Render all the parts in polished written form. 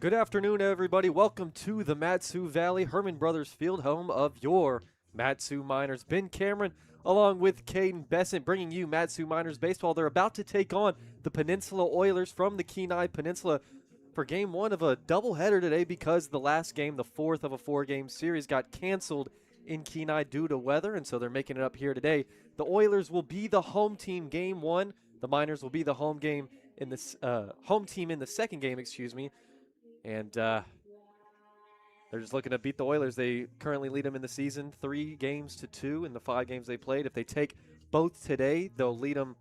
Good afternoon, everybody. Welcome to the Matsu Valley Hermon Brothers Field, home of your Matsu Miners. Ben Cameron, along with Kaden Bessent, bringing you Matsu Miners baseball. They're about to take on the Peninsula Oilers from the Kenai Peninsula for game one of a doubleheader today because the last game, the fourth of a four-game series, got canceled in Kenai due to weather, and so they're making it up here today. The Oilers will be the home team game one. The Miners will be the home team in the second game, excuse me. And they're just looking to beat the Oilers. They currently lead them in the season 3-2 in the 5 games they played. If they take both today, they'll lead them,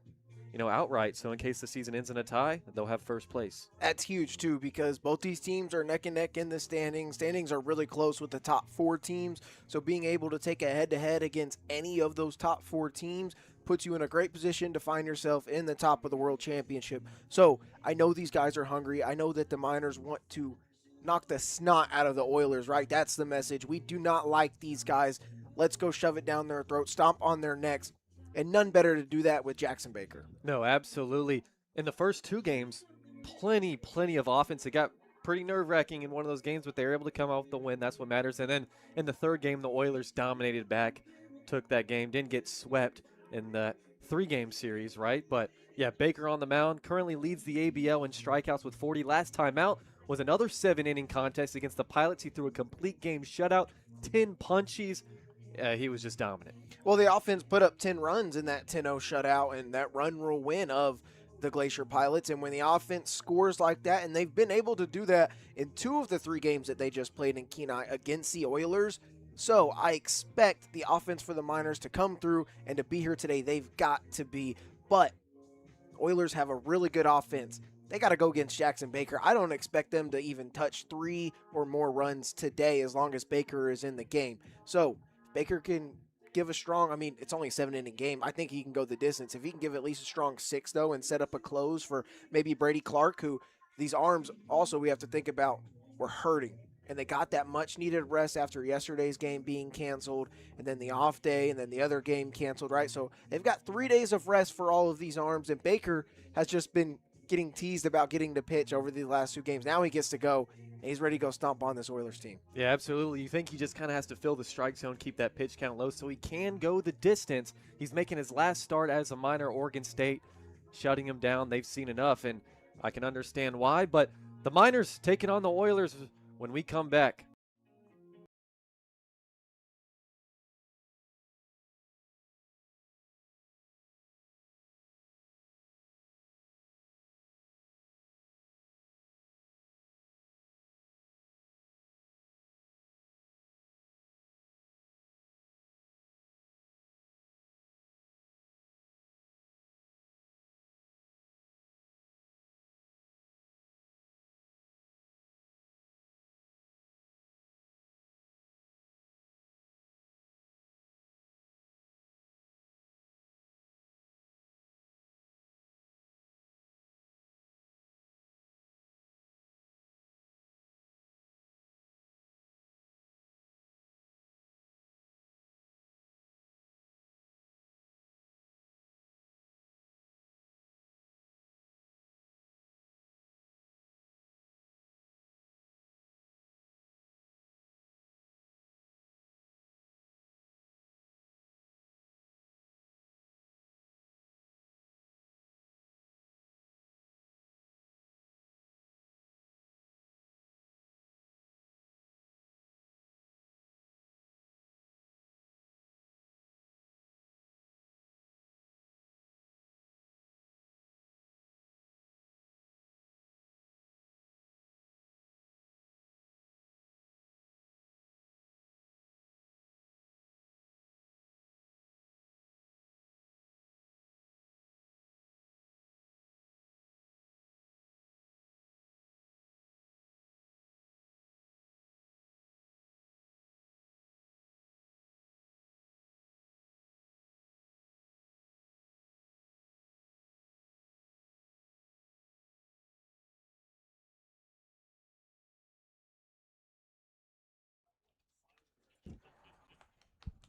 outright. So in case the season ends in a tie, they'll have first place. That's huge, too, because both these teams are neck and neck in the standings. Standings are really close with the top 4 teams. So being able to take a head-to-head against any of those top 4 teams puts you in a great position to find yourself in the top of the World Championship. So I know these guys are hungry. I know that the Miners want to knock the snot out of the Oilers, right? That's the message. We do not like these guys. Let's go shove it down their throat, stomp on their necks, and none better to do that with Jackson Baker. No, absolutely. In the first 2 games, plenty of offense. It got pretty nerve-wracking in one of those games, but they were able to come out with the win. That's what matters. And then in the third game, the Oilers dominated back, took that game, didn't get swept in the 3-game series, right? But, yeah, Baker on the mound currently leads the ABL in strikeouts with 40. Last time out was another 7-inning contest against the Pilots. He threw a complete game shutout, 10 punchies. He was just dominant. Well, the offense put up 10 runs in that 10-0 shutout and that run rule win of the Glacier Pilots. And when the offense scores like that, and they've been able to do that in 2 of the 3 games that they just played in Kenai against the Oilers. So I expect the offense for the Miners to come through and to be here today. They've got to be. But Oilers have a really good offense. They got to go against Jackson Baker. I don't expect them to even touch 3 or more runs today as long as Baker is in the game. So Baker can give a strong, it's only a 7-inning game. I think he can go the distance. If he can give at least a strong 6, though, and set up a close for maybe Brady Clark, who these arms also we have to think about were hurting. And they got that much-needed rest after yesterday's game being canceled, and then the off day, and then the other game canceled, right? So they've got 3 days of rest for all of these arms, and Baker has just been getting teased about getting to pitch over the last 2 games. Now he gets to go, and he's ready to go stomp on this Oilers team. Yeah, absolutely. You think he just kind of has to fill the strike zone, keep that pitch count low so he can go the distance. He's making his last start as a minor. Oregon State shutting him down. They've seen enough, and I can understand why. But the Miners taking on the Oilers when we come back.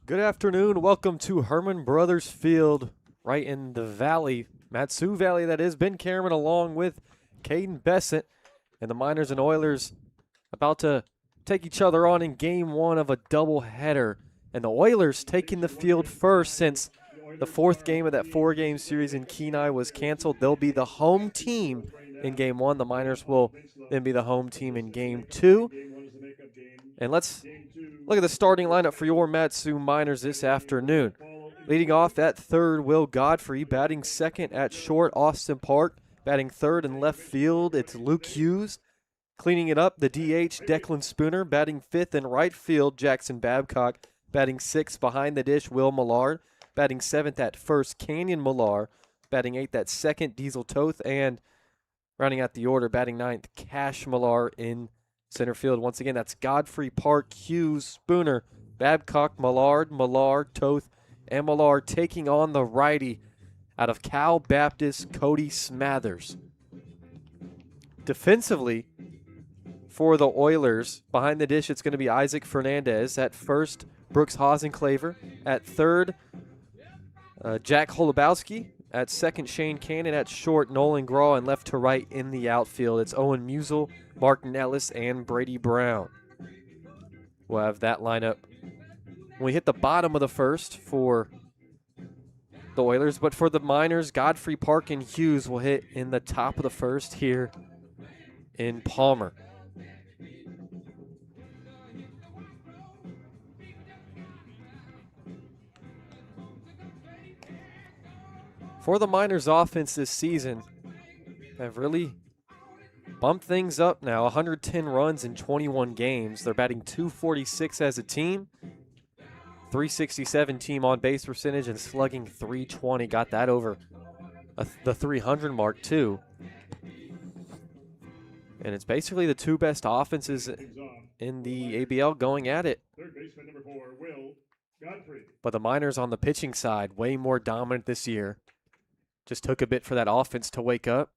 Good afternoon. Welcome to Hermon Brothers Field, right in the valley, Matsu Valley, that is. Ben Cameron along with Kaden Bessent. And the Miners and Oilers about to take each other on in game one of a doubleheader. And the Oilers taking the field first since the fourth game of that four-game series in Kenai was canceled. They'll be the home team in game one. The Miners will then be the home team in game two. And let's look at the starting lineup for your Mat-Su Miners this afternoon. Leading off at third, Will Godfrey. Batting second at short, Austin Park. Batting third in left field, it's Luke Hughes. Cleaning it up, the DH, Declan Spooner. Batting fifth in right field, Jackson Babcock. Batting sixth behind the dish, Will Millard. Batting seventh at first, Canyon Millar. Batting eighth at second, Diesel Toth. And rounding out the order, batting ninth, Cash Millar in center field. Once again, that's Godfrey, Park, Hughes, Spooner, Babcock, Millard, Toth, and Millard taking on the righty out of Cal Baptist, Cody Smathers. Defensively, for the Oilers, behind the dish, it's going to be Isaac Fernandez. At first, Brooks Hasenclaver. At third, Jack Holubowski. At second, Shane Cannon. At short, Nolan Graw. And left to right in the outfield, it's Owen Musel, Mark Nellis, and Brady Brown. We'll have that lineup when we hit the bottom of the first for the Oilers. But for the Miners, Godfrey, Park, and Hughes will hit in the top of the first here in Palmer. For the Miners offense this season, they've really bumped things up now. 110 runs in 21 games. They're batting .246 as a team. .367 team on base percentage and slugging .320. Got that over the 300 mark too. And it's basically the two best offenses in the ABL going at it. But the Miners on the pitching side, way more dominant this year. Just took a bit for that offense to wake up.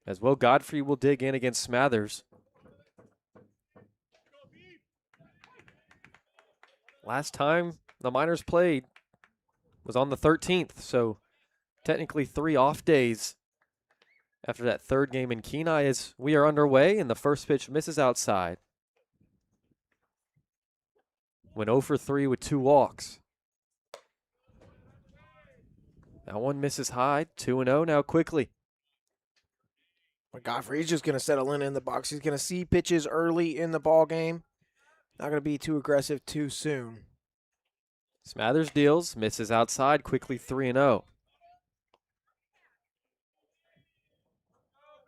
As Will Godfrey will dig in against Smathers. Last time the Miners played was on the 13th, so technically 3 off days after that third game in Kenai as we are underway, and the first pitch misses outside. Went 0 for 3 with 2 walks. That one misses high, 2-0 now quickly. But Godfrey's just going to settle in the box. He's going to see pitches early in the ball game. Not going to be too aggressive too soon. Smathers deals, misses outside, quickly 3-0.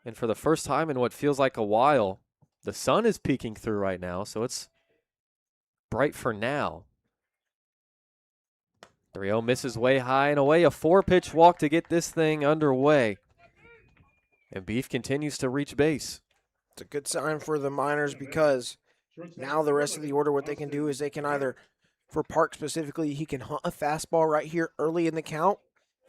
And for the first time in what feels like a while, the sun is peeking through right now, so it's bright for now. 3-0 misses way high and away. A 4-pitch walk to get this thing underway. And Beef continues to reach base. It's a good sign for the Miners because now the rest of the order, what they can do is they can either, for Park specifically, he can hunt a fastball right here early in the count.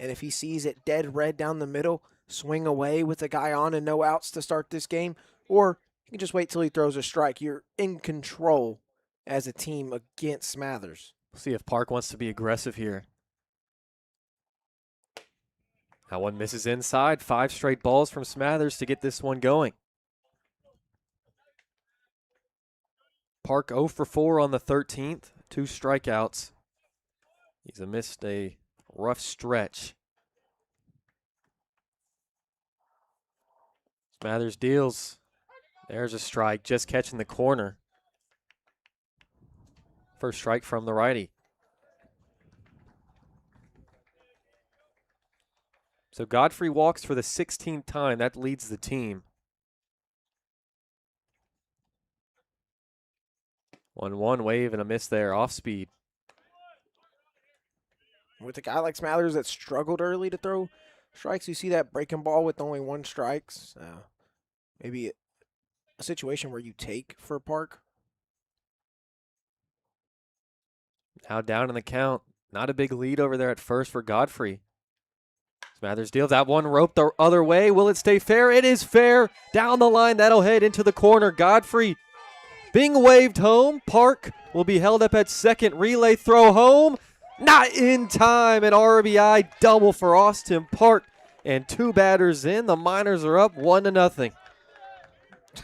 And if he sees it dead red down the middle, swing away with the guy on and no outs to start this game. Or you can just wait till he throws a strike. You're in control as a team against Smathers. We'll see if Park wants to be aggressive here. That one misses inside. 5 straight balls from Smathers to get this one going. Park 0 for 4 on the 13th. 2 strikeouts. He's missed a rough stretch. Smathers deals. There's a strike, just catching the corner. First strike from the righty. So Godfrey walks for the 16th time. That leads the team. 1-1 wave and a miss there, off speed. With a guy like Smathers that struggled early to throw strikes, you see that breaking ball with only 1 strike. Maybe a situation where you take for Park. Now down in the count. Not a big lead over there at first for Godfrey. Smathers deals that one rope the other way. Will it stay fair? It is fair. Down the line, that'll head into the corner. Godfrey being waved home. Park will be held up at second. Relay throw home. Not in time. An RBI double for Austin Park. And 2 batters in. The Miners are up 1-0.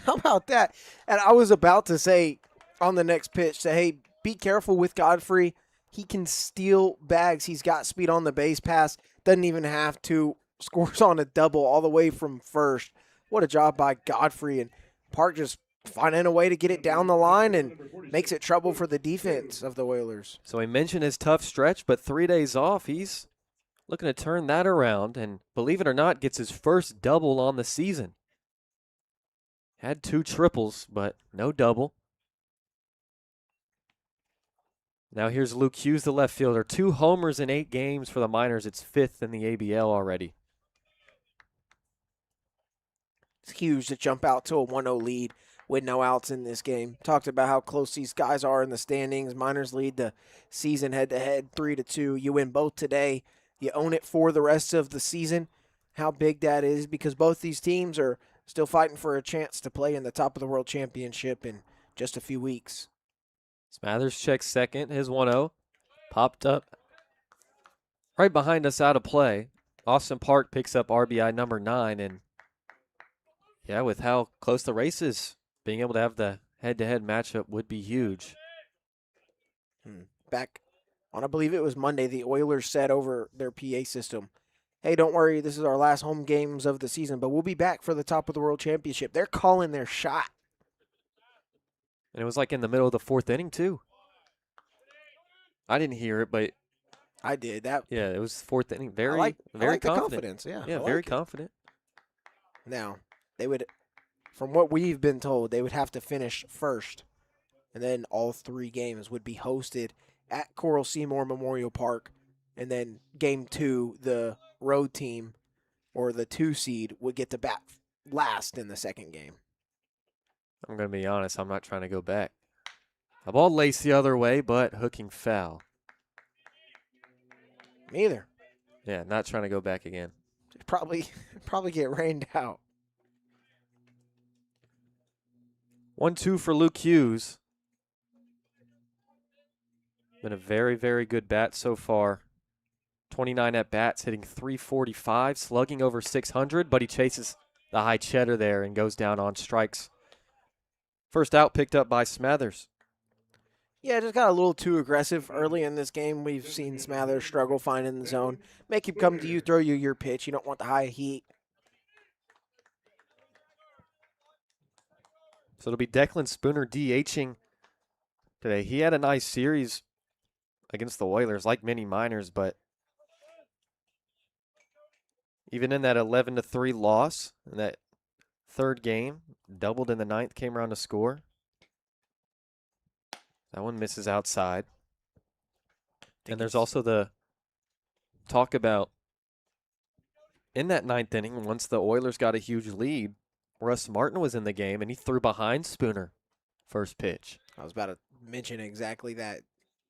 How about that? And I was about to say on the next pitch, say, hey, be careful with Godfrey. He can steal bags. He's got speed on the base pass. Doesn't even have to. Scores on a double all the way from first. What a job by Godfrey. And Park just finding a way to get it down the line and makes it trouble for the defense of the Oilers. So he mentioned his tough stretch, but 3 days off, he's looking to turn that around. And believe it or not, gets his first double on the season. Had 2 triples, but no double. Now here's Luke Hughes, the left fielder. 2 homers in 8 games for the Miners. It's 5th in the ABL already. It's huge to jump out to a 1-0 lead with no outs in this game. Talked about how close these guys are in the standings. Miners lead the season head-to-head 3-2. You win both today. You own it for the rest of the season. How big that is, because both these teams are still fighting for a chance to play in the top of the World Championship in just a few weeks. Smathers checks second. His 1-0 popped up right behind us out of play. Austin Park picks up RBI number 9. And, yeah, with how close the race is, being able to have the head-to-head matchup would be huge. Back on, I believe it was Monday, the Oilers said over their PA system, hey, don't worry, this is our last home games of the season, but we'll be back for the top of the World Championship. They're calling their shot. And it was like in the middle of the 4th inning, too. I didn't hear it, but I did. That. yeah, it was 4th inning. Very I like confident. the confidence, yeah. Yeah, I very like it. confident. Now, they would, from what we've been told, they would have to finish first, and then all 3 games would be hosted at Coral Seymour Memorial Park, and then game 2, the road team or the 2 seed would get to bat last in the second game. I'm going to be honest, I'm not trying to go back. The ball laced the other way, but hooking foul. Me either. Yeah, not trying to go back again. Probably get rained out. 1-2 for Luke Hughes. Been a very, very good bat so far. 29 at-bats, hitting .345, slugging over .600, but he chases the high cheddar there and goes down on strikes. First out picked up by Smathers. Yeah, just got a little too aggressive early in this game. We've seen Smathers struggle finding the zone. Make him come to you, throw you your pitch. You don't want the high heat. So it'll be Declan Spooner DHing today. He had a nice series against the Oilers, like many Miners, but even in that 11-3 loss in that 3rd game, doubled in the 9th, came around to score. That one misses outside. And there's also the talk about in that 9th inning, once the Oilers got a huge lead, Russ Martin was in the game, and he threw behind Spooner first pitch. I was about to mention exactly that.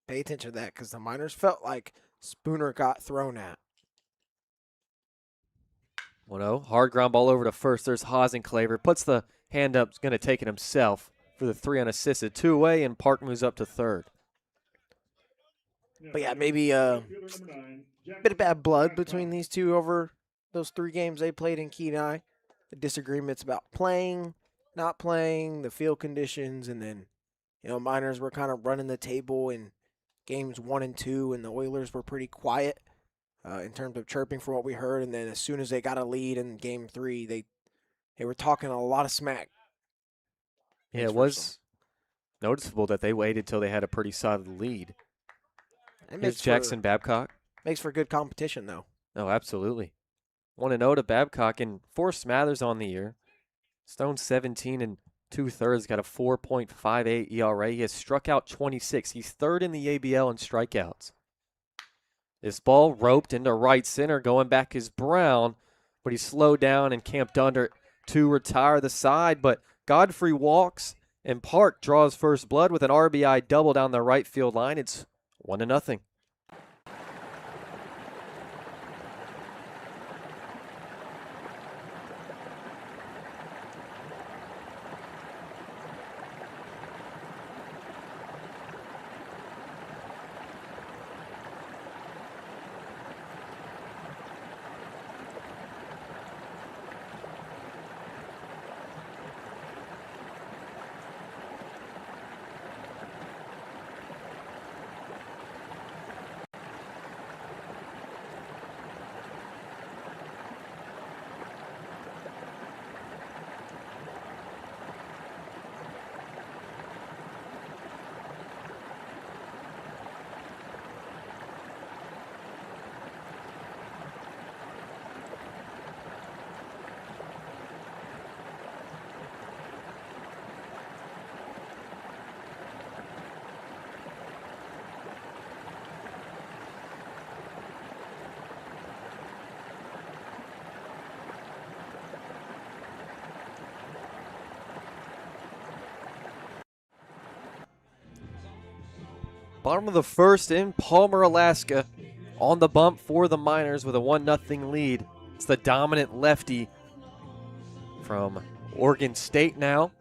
Pay attention to that because the Miners felt like Spooner got thrown at. 1-0, hard ground ball over to first. There's Hasenclaver, puts the hand up, is going to take it himself for the 3 unassisted. 2 away, and Park moves up to 3rd. But yeah, maybe a bit of bad blood between these two over those 3 games they played in Kenai. The disagreements about playing, not playing, the field conditions, and then, Miners were kind of running the table in games 1 and 2, and the Oilers were pretty quiet in terms of chirping from what we heard. And then as soon as they got a lead in game 3, they were talking a lot of smack. Yeah, it was noticeable that they waited till they had a pretty solid lead. Here's Jackson Babcock. Makes for good competition, though. Oh, absolutely. 1-0 to Babcock, and 4 Smathers on the year. Stone 17 2/3, got a 4.58 ERA. He has struck out 26. He's 3rd in the ABL in strikeouts. This ball roped into right center. Going back is Brown, but he's slowed down and camped under to retire the side. But Godfrey walks, and Park draws first blood with an RBI double down the right field line. It's 1-0. Bottom of the first in Palmer, Alaska. On the bump for the Miners with a 1-0 lead. It's the dominant lefty from Oregon State now,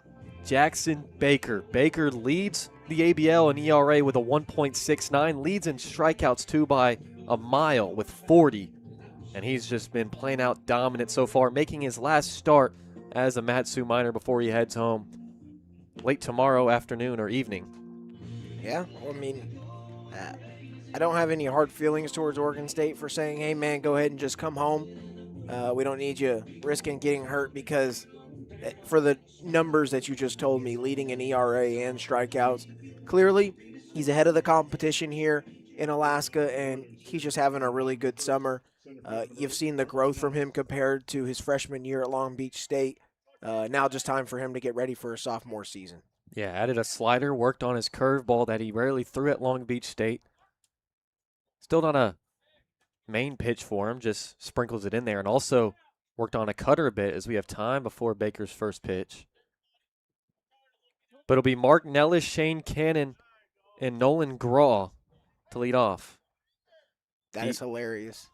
Jackson Baker. Baker leads the ABL in ERA with a 1.69, leads in strikeouts too by a mile with 40. And he's just been playing out dominant so far, making his last start as a Mat-Su Miner before he heads home late tomorrow afternoon or evening. Yeah, well, I mean, I don't have any hard feelings towards Oregon State for saying, hey, man, go ahead and just come home. We don't need you risking getting hurt because for the numbers that you just told me, leading in ERA and strikeouts, clearly he's ahead of the competition here in Alaska, and he's just having a really good summer. You've seen the growth from him compared to his freshman year at Long Beach State. Now just time for him to get ready for a sophomore season. Yeah, added a slider, worked on his curveball that he rarely threw at Long Beach State. Still not a main pitch for him, just sprinkles it in there, and also worked on a cutter a bit as we have time before Baker's first pitch. But it'll be Mark Nellis, Shane Cannon, and Nolan Graw to lead off. That is hilarious.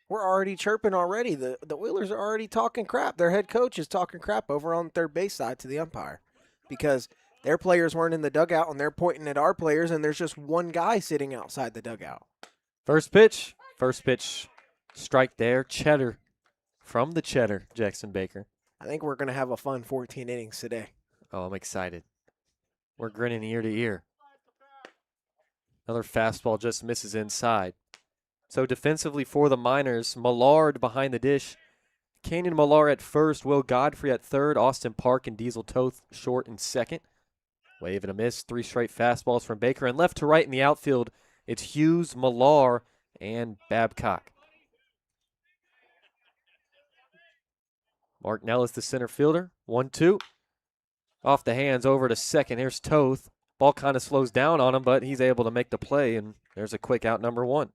We're already chirping already. The Oilers are already talking crap. Their head coach is talking crap over on the third base side to the umpire because their players weren't in the dugout and they're pointing at our players, and there's just one guy sitting outside the dugout. First pitch, strike there. Cheddar from the Cheddar, Jackson Baker. I think we're going to have a fun 14 innings today. Oh, I'm excited. We're grinning ear to ear. Another fastball just misses inside. So defensively for the Miners, Millard behind the dish. Canyon Millar at first, Will Godfrey at third, Austin Park and Diesel Toth short in second. Wave and a miss, 3 straight fastballs from Baker. And left to right in the outfield, it's Hughes, Millar, and Babcock. Mark Nellis, the center fielder. 1-2. Off the hands, over to second. Here's Toth. Ball kind of slows down on him, but he's able to make the play, and there's a quick out, number 1.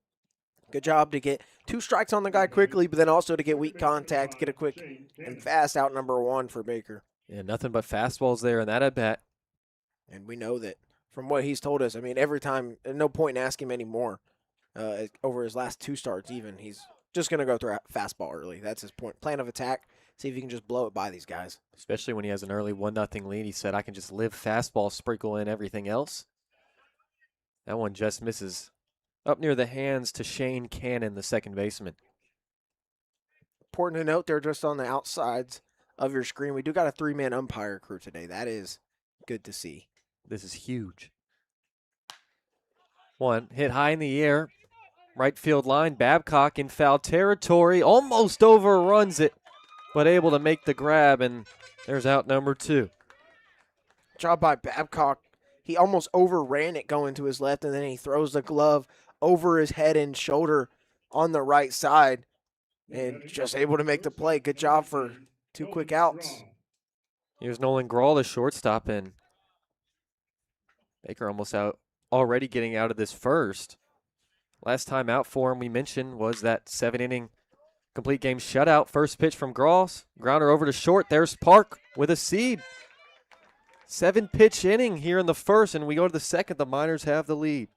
Good job to get 2 strikes on the guy quickly, but then also to get weak contact, get a quick and fast out, number 1 for Baker. Yeah, nothing but fastballs there in that at-bat. And we know that from what he's told us, I mean, every time, no point in asking him anymore. Over his last 2 starts even, he's just going to go through a fastball early. That's his plan of attack. See if he can just blow it by these guys. Especially when he has an early 1-0 lead. He said, I can just live fastball, sprinkle in everything else. That one just misses up near the hands to Shane Cannon, the second baseman. Important to note, they're just on the outsides of your screen. We do got a 3-man umpire crew today. That is good to see. This is huge. One hit high in the air. Right field line. Babcock in foul territory. Almost overruns it, but able to make the grab, and there's out number 2. Job by Babcock. He almost overran it going to his left, and then he throws the glove over his head and shoulder on the right side, and just able to make the play. Good job for 2 quick outs. Here's Nolan Grawl, the shortstop, and Baker almost out, already getting out of this first. Last time out for him, we mentioned, was that 7-inning complete game shutout. First pitch from Graws. Grounder over to short. There's Park with a seed. 7-pitch inning here in the first, and we go to the second. The Miners have the lead.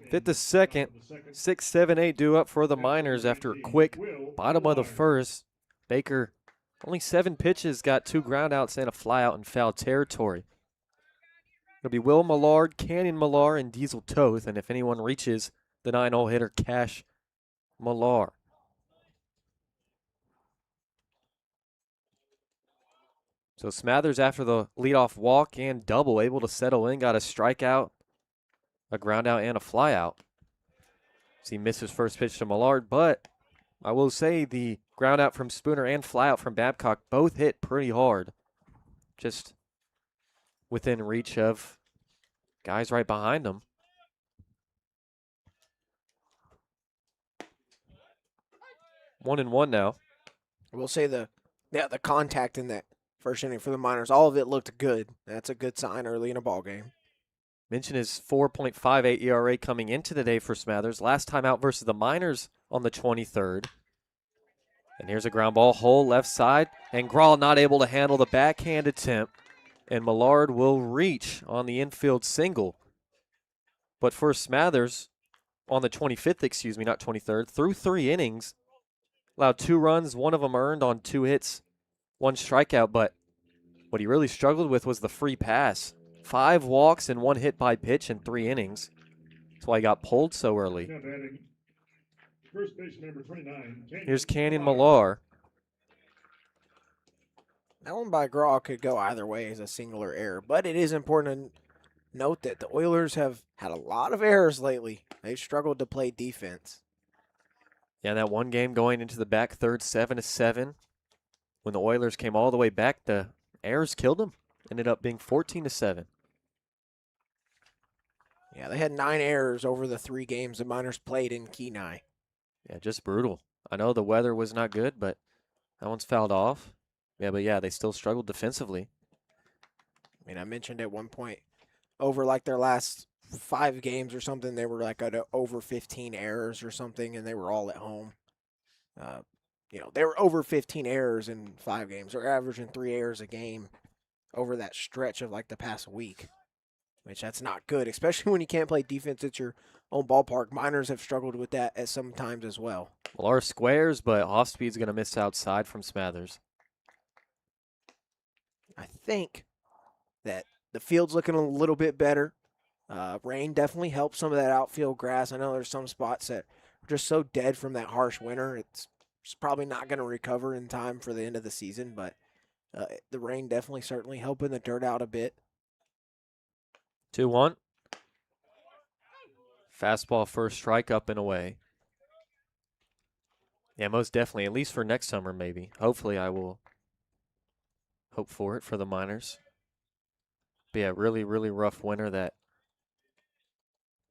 Fit the second. 6, 7, 8 due up for the Miners after a quick bottom of the first. Baker, only 7 pitches, got 2 groundouts and a flyout in foul territory. It'll be Will Millard, Canyon Millar, and Diesel Toth, and if anyone reaches the 9-hole hitter, Cash Millar. So Smathers, after the leadoff walk and double, able to settle in, got a strikeout, a groundout, and a flyout. So he missed his first pitch to Millard, but I will say the groundout from Spooner and flyout from Babcock both hit pretty hard. Just within reach of guys right behind them. 1-1 now. I will say the contact in that first inning for the Miners, all of it looked good. That's a good sign early in a ball game. Mention his 4.58 ERA coming into the day for Smathers. Last time out versus the Miners on the 23rd. And here's a ground ball, hole left side. And Grawl not able to handle the backhand attempt. And Millard will reach on the infield single. But for Smathers, on the 25th, not 23rd, through 3 innings, allowed 2 runs, 1 of them earned on 2 hits, 1 strikeout. But what he really struggled with was the free pass. 5 walks and 1 hit by pitch in 3 innings. That's why he got pulled so early. First base number 29. Here's Canyon Millar. That one by Graw could go either way as a single or error, but it is important to note that the Oilers have had a lot of errors lately. They've struggled to play defense. Yeah, that one game going into the back third, 7-7. When the Oilers came all the way back, the errors killed them. Ended up being 14-7. Yeah, they had 9 errors over the 3 games the Miners played in Kenai. Yeah, just brutal. I know the weather was not good, but that one's fouled off. Yeah, but yeah, they still struggled defensively. I mean, I mentioned at one point, over like their last 5 games or something, they were like at over 15 errors or something, and they were all at home. They were over 15 errors in 5 games. They're averaging 3 errors a game over that stretch of like the past week, which that's not good, especially when you can't play defense at your own ballpark. Miners have struggled with that at some times as well. Millar squares, but off-speed's going to miss outside from Smathers. I think that the field's looking a little bit better. Rain definitely helps some of that outfield grass. I know there's some spots that are just so dead from that harsh winter. It's probably not going to recover in time for the end of the season, but the rain definitely certainly helping the dirt out a bit. 2-1. Fastball first strike up and away. Yeah, most definitely. At least for next summer, maybe. Hopefully I will hope for it for the Miners. Be a really, really rough winter that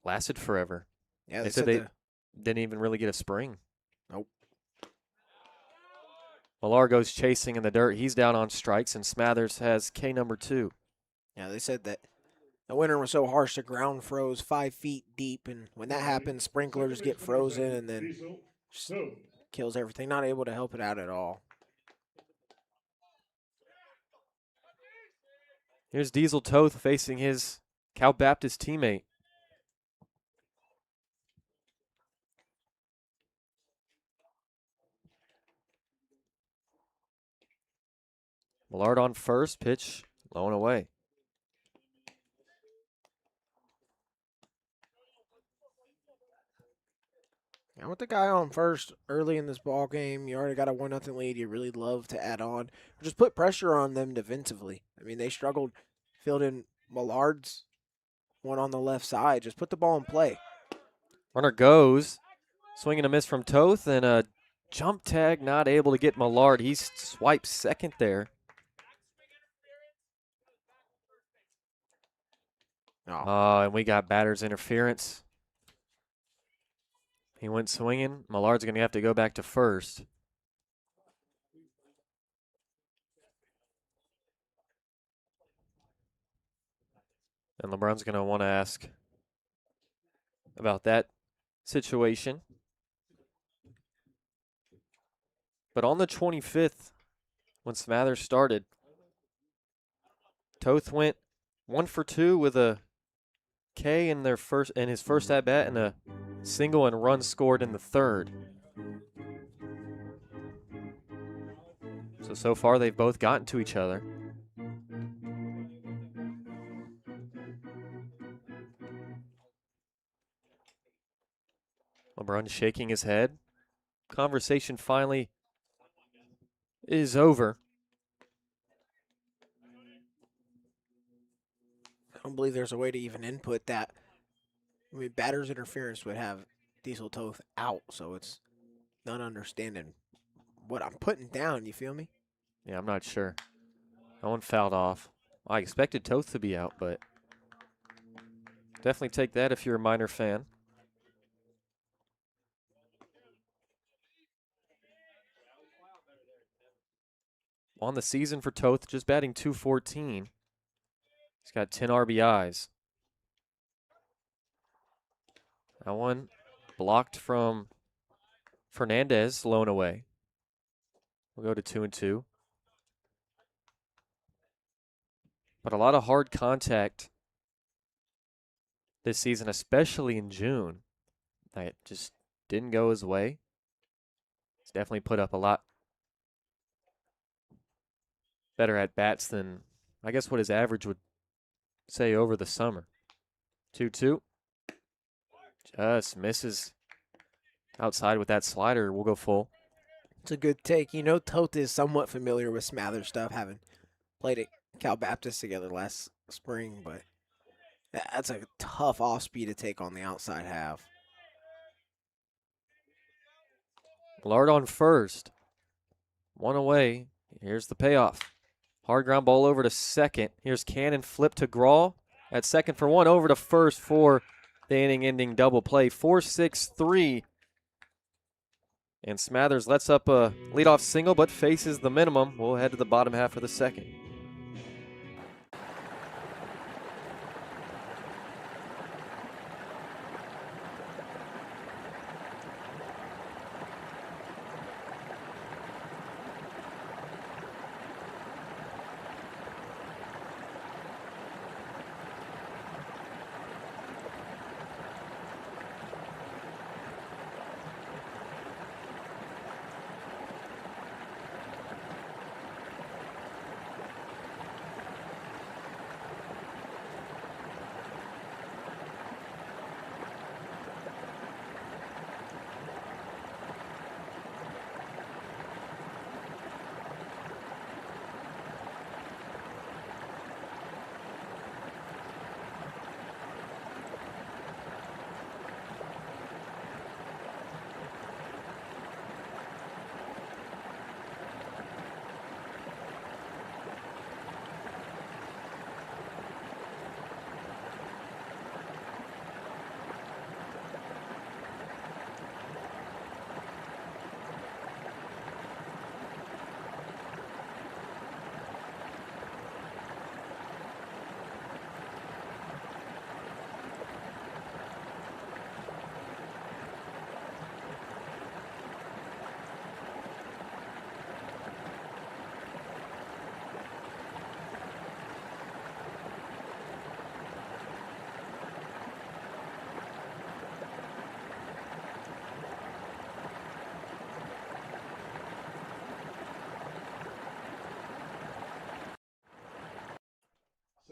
lasted forever. Yeah, they said they didn't even really get a spring. Nope. Millar goes chasing in the dirt. He's down on strikes, and Smathers has K number 2. Yeah, they said that the winter was so harsh the ground froze 5 feet deep, and when that happens, sprinklers get frozen and then just kills everything. Not able to help it out at all. Here's Diesel Toth facing his Cal Baptist teammate. Millard on first, pitch low and away. I want the guy on first early in this ball game. You already got a 1-0 lead. You really love to add on. Or just put pressure on them defensively. I mean, they struggled fielding Millard's one on the left side. Just put the ball in play. Runner goes. Swing and a miss from Toth, and a jump tag not able to get Millard. He swipes second there. And we got batter's interference. He went swinging. Millard's going to have to go back to first. And LeBron's going to want to ask about that situation. But on the 25th, when Smathers started, Toth went 1 for 2 with a K in his first at bat and a single and run scored in the third. So far they've both gotten to each other. LeBron shaking his head. Conversation finally is over. I don't believe there's a way to even input that. I mean, batter's interference would have Diesel Toth out, so it's not understanding what I'm putting down, you feel me? Yeah, I'm not sure. No one fouled off. I expected Toth to be out, but definitely take that if you're a Miner fan. On the season for Toth, just batting .214. He's got 10 RBIs. That one blocked from Fernandez, blown away. We'll go to 2-2. But a lot of hard contact this season, especially in June. That just didn't go his way. He's definitely put up a lot better at bats than, I guess, what his average would say over the summer. 2-2. Just misses outside with that slider. We'll go full. It's a good take. You know, Toth is somewhat familiar with Smather stuff, having played at Cal Baptist together last spring, but that's a tough off speed to take on the outside half. Lard on first. One away. Here's the payoff. Hard ground ball over to second. Here's Cannon, flip to Graw. At second for one, over to first for the inning-ending double play. 4-6-3. And Smathers lets up a leadoff single, but faces the minimum. We'll head to the bottom half of the second.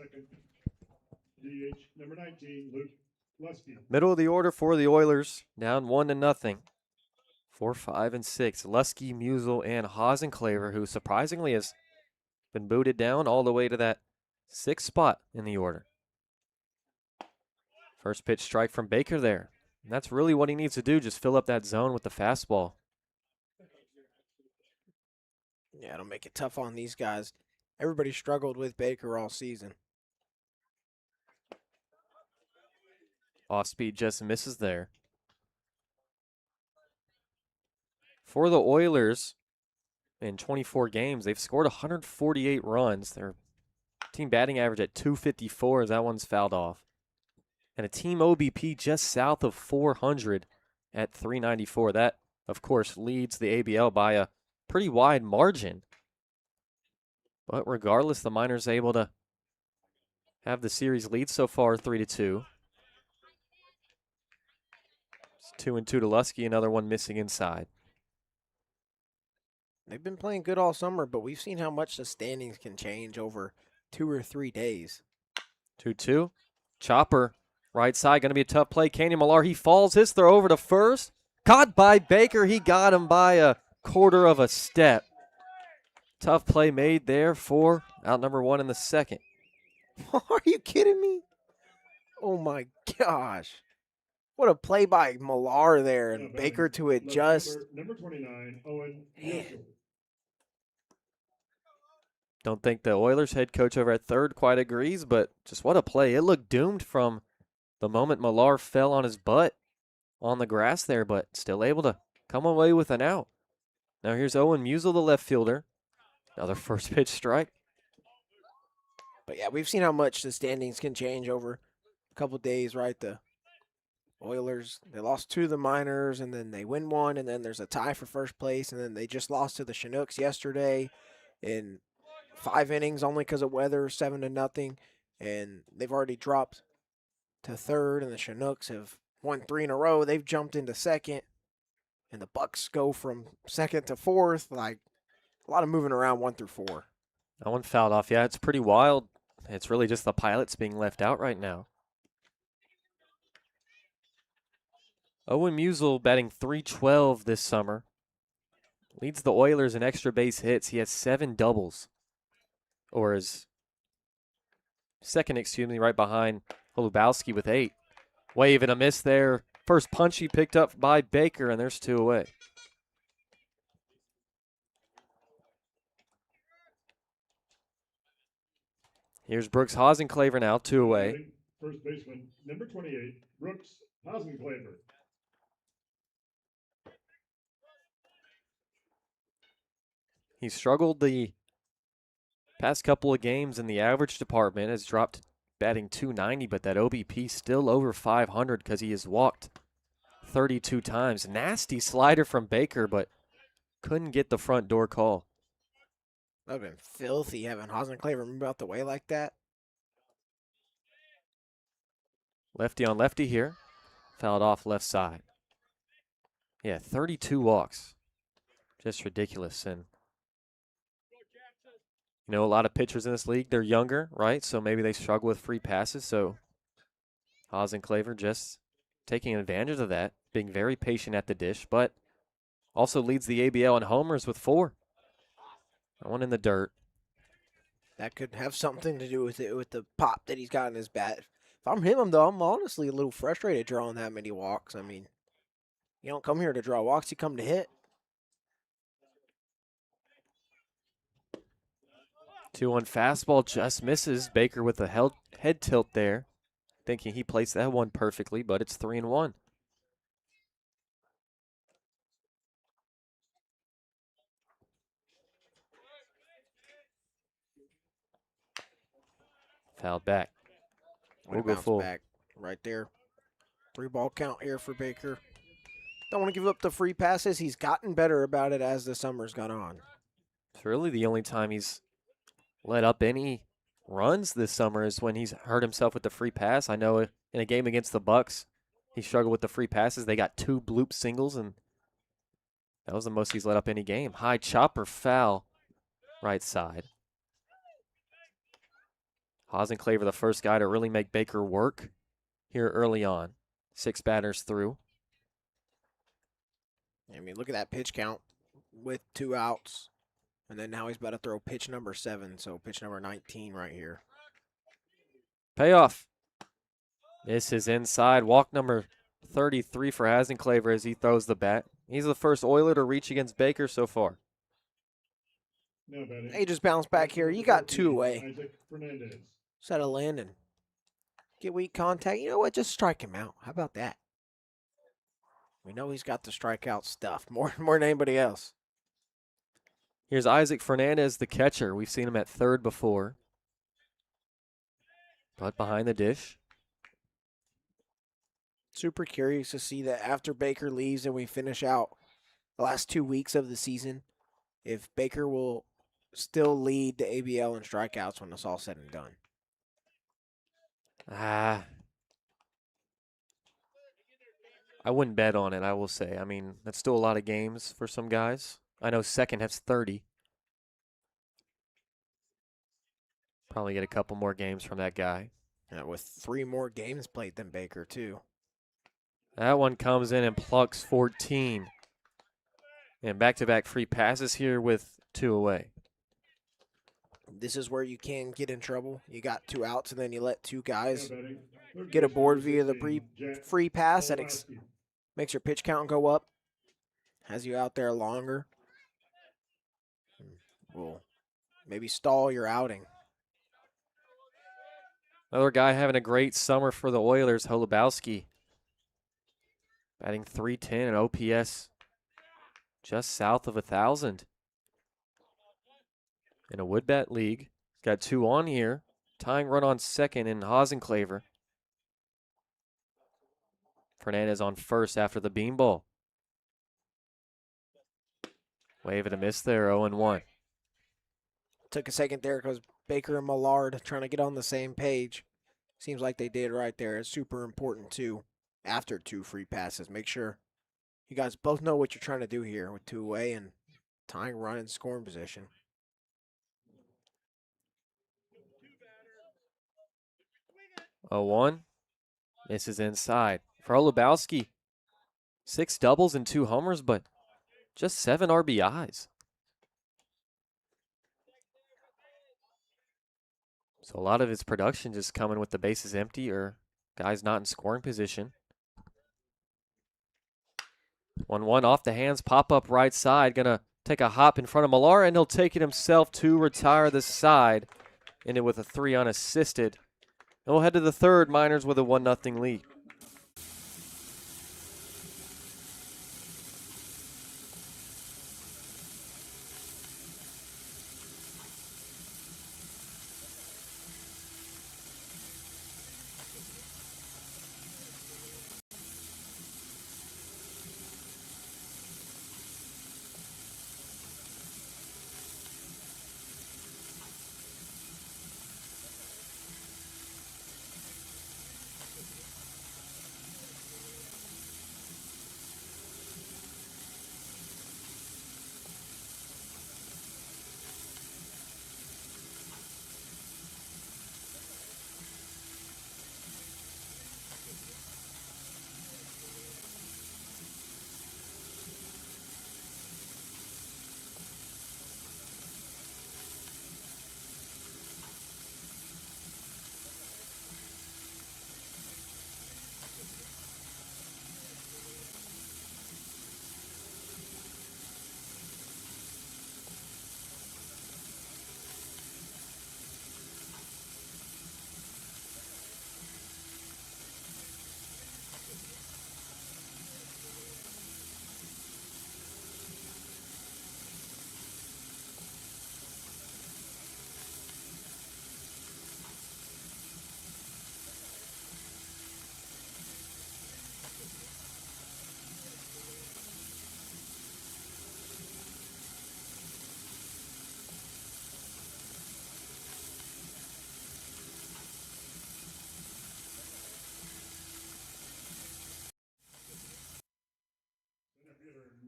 Second, DH number 19, Luke Lusky. Middle of the order for the Oilers, down 1-0. 4, 5, and 6. Lusky, Musel, and Hasenclaver, who surprisingly has been booted down all the way to that 6th spot in the order. First pitch strike from Baker there. And that's really what he needs to do, just fill up that zone with the fastball. Yeah, it'll make it tough on these guys. Everybody struggled with Baker all season. Off speed just misses there. For the Oilers, in 24 games, they've scored 148 runs. Their team batting average at .254 as that one's fouled off. And a team OBP just south of 400 at .394. That, of course, leads the ABL by a pretty wide margin. But regardless, the Miners able to have the series lead so far 3-2. It's 2-2 to Lusky, another one missing inside. They've been playing good all summer, but we've seen how much the standings can change over 2 or 3 days. 2-2. Chopper, right side, going to be a tough play. Kenyon Millar, he falls his throw over to first. Caught by Baker. He got him by a quarter of a step. Tough play made there for out number 1 in the second. Are you kidding me? Oh, my gosh. What a play by Millar there, and Baker to adjust. Number 29, Owen Man. Mitchell. Don't think the Oilers head coach over at third quite agrees, but just what a play. It looked doomed from the moment Millar fell on his butt on the grass there, but still able to come away with an out. Now here's Owen Musel, the left fielder. Another first pitch strike. But yeah, we've seen how much the standings can change over a couple days, right? The Oilers, they lost 2 of the Miners, and then they win 1, and then there's a tie for first place, and then they just lost to the Chinooks yesterday in 5 innings only because of weather, 7-0, and they've already dropped to third, and the Chinooks have won 3 in a row. They've jumped into second, and the Bucks go from second to fourth. Like, a lot of moving around 1 through 4. That one fouled off. Yeah, it's pretty wild. It's really just the Pilots being left out right now. Owen Musel batting .312 this summer. Leads the Oilers in extra base hits. He has 7 doubles. Or his second, right behind Holubowski with 8. Wave and a miss there. First punch he picked up by Baker, and there's 2 away. Here's Brooks Hasenclaver now, 2 away. First baseman, number 28, Brooks Hasenclaver. He struggled the past couple of games in the average department, has dropped batting .290, but that OBP still over 500 because he has walked 32 times. Nasty slider from Baker, but couldn't get the front door call. That would have been filthy having Hasenclaver move out the way like that. Lefty on lefty here. Fouled off left side. Yeah, 32 walks. Just ridiculous. And, you know, a lot of pitchers in this league, they're younger, right? So maybe they struggle with free passes. So Hasenclaver just taking advantage of that, being very patient at the dish, but also leads the ABL in homers with 4. That one in the dirt. That could have something to do with it, with the pop that he's got in his bat. If I'm him, though, I'm honestly a little frustrated drawing that many walks. I mean, you don't come here to draw walks, you come to hit. 2-1 fastball just misses. Baker with a head tilt there, thinking he placed that one perfectly, but it's 3-1. Fouled back. We'll go full. Back right there. 3-ball count here for Baker. Don't want to give up the free passes. He's gotten better about it as the summer's gone on. It's really the only time he's let up any runs this summer is when he's hurt himself with the free pass. I know in a game against the Bucks, he struggled with the free passes. They got 2 bloop singles, and that was the most he's let up any game. High chopper foul, right side. Hasenclaver, the first guy to really make Baker work here early on. 6 batters through. I mean, look at that pitch count with 2 outs. And then now he's about to throw pitch number 7, so pitch number 19 right here. Payoff. This is inside. Walk number 33 for Hasenclaver as he throws the bat. He's the first Oiler to reach against Baker so far. Hey, just bounce back here. You got 2 away. Instead of landing. Get weak contact. You know what? Just strike him out. How about that? We know he's got the strikeout stuff more than anybody else. Here's Isaac Fernandez, the catcher. We've seen him at third before. But behind the dish. Super curious to see that after Baker leaves and we finish out the last 2 weeks of the season, if Baker will still lead the ABL in strikeouts when it's all said and done. I wouldn't bet on it, I will say. I mean, that's still a lot of games for some guys. I know second has 30. Probably get a couple more games from that guy. With 3 more games played than Baker, too. That one comes in and plucks 14. And back-to-back free passes here with 2 away. This is where you can get in trouble. You got 2 outs, and then you let 2 guys Betting, third get base aboard number via the 16, Jack free pass. That Olowski. makes your pitch count go up. Has you out there longer. Will maybe stall your outing. Another guy having a great summer for the Oilers, Holubowski. Batting .310 and OPS just south of 1,000. In a wood-bat league. Got 2 on here. Tying run on second in Hasenclaver. Fernandez on first after the beanball. Wave and a miss there, 0-1. Took a second there because Baker and Millard trying to get on the same page. Seems like they did right there. It's super important, too, after 2 free passes. Make sure you guys both know what you're trying to do here with 2 away and tying run in scoring position. 0-1. Misses inside. For Holubowski, 6 doubles and 2 homers, but just 7 RBIs. So a lot of his production just coming with the bases empty or guys not in scoring position. 1-1 off the hands, pop up right side. Gonna take a hop in front of Millar, and he'll take it himself to retire the side. Ended with a 3 unassisted. And we'll head to the third, Miners with a 1-0 lead.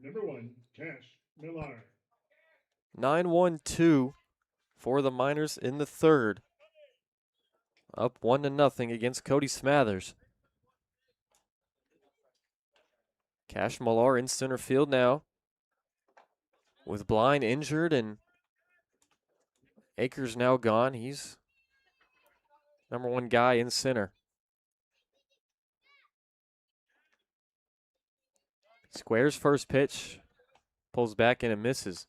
Number 1, Cash Millar. 9-1-2 for the Miners in the third. Up 1-0 against Cody Smathers. Cash Millar in center field now. With Blind injured and Akers now gone. He's number 1 guy in center. Squares first pitch. Pulls back and it misses.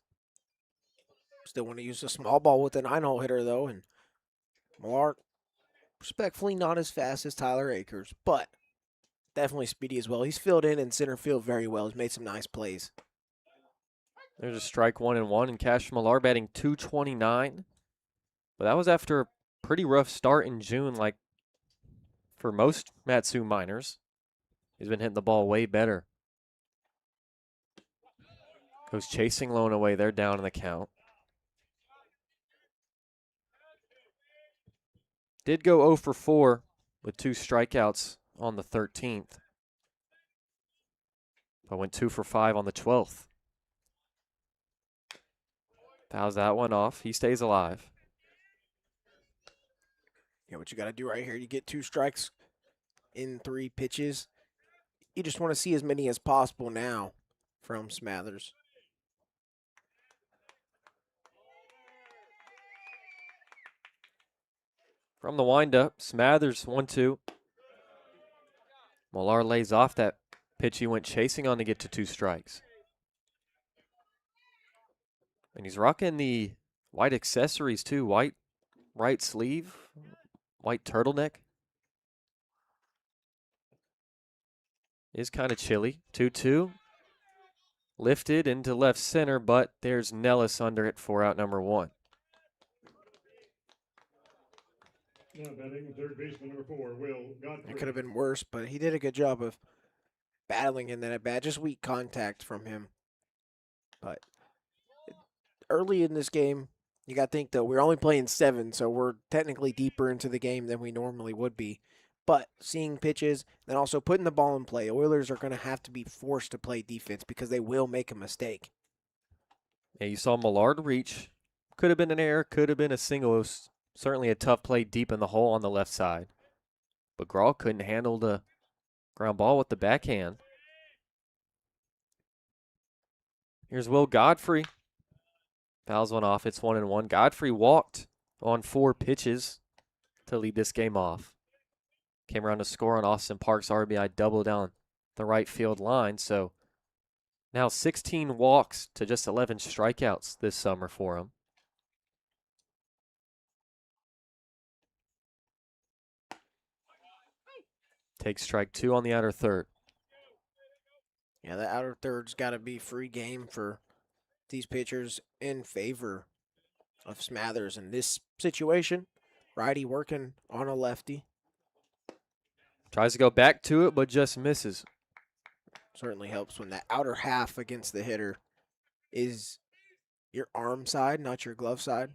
Still want to use a small ball with a 9-hole hitter, though, and Millard, respectfully, not as fast as Tyler Akers, but definitely speedy as well. He's filled in center field very well. He's made some nice plays. There's a strike 1-1, and Cash Millar batting .229. But that was after a pretty rough start in June, like for most Mat-Su Miners. He's been hitting the ball way better. Goes chasing Lone away. They're down in the count. Did go 0 for 4 with 2 strikeouts on the 13th. but went 2 for 5 on the 12th. Fouls that one off. He stays alive. Yeah, what you got to do right here, you get 2 strikes in 3 pitches. You just want to see as many as possible now from Smathers. From the windup, Smathers 1-2. Millar lays off that pitch he went chasing on to get to 2 strikes. And he's rocking the white accessories too. White right sleeve, white turtleneck. Is kind of chilly. 2-2. Lifted into left center, but there's Nellis under it for out number 1. Now batting third baseman number 4, Will Godfrey. It could have been worse, but he did a good job of battling in that at bat. Just weak contact from him. But early in this game, you got to think, though, we're only playing 7, so we're technically deeper into the game than we normally would be. But seeing pitches and also putting the ball in play, Oilers are going to have to be forced to play defense because they will make a mistake. Yeah, you saw Millard reach. Could have been an error, could have been a single. It was certainly a tough play deep in the hole on the left side. But Grawl couldn't handle the ground ball with the backhand. Here's Will Godfrey. Fouls one off. It's 1-1. Godfrey walked on 4 pitches to lead this game off. Came around to score on Austin Park's RBI double down the right field line. So now 16 walks to just 11 strikeouts this summer for him. Takes strike 2 on the outer third. Yeah, the outer third's got to be free game for these pitchers in favor of Smathers in this situation. Righty working on a lefty. Tries to go back to it, but just misses. Certainly helps when that outer half against the hitter is your arm side, not your glove side.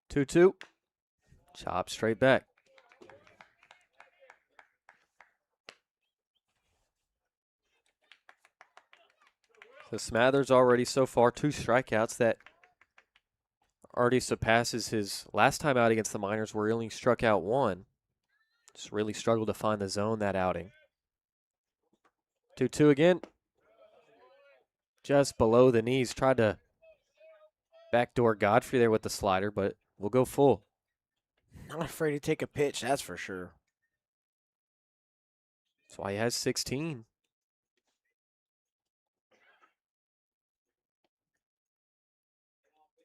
Two. Chop straight back. So Smathers already so far 2 strikeouts. That already surpasses his last time out against the Miners where he only struck out 1. Just really struggled to find the zone that outing. 2-2 again. Just below the knees. Tried to backdoor Godfrey there with the slider, but we'll go full. Not afraid to take a pitch, that's for sure. That's why he has 16.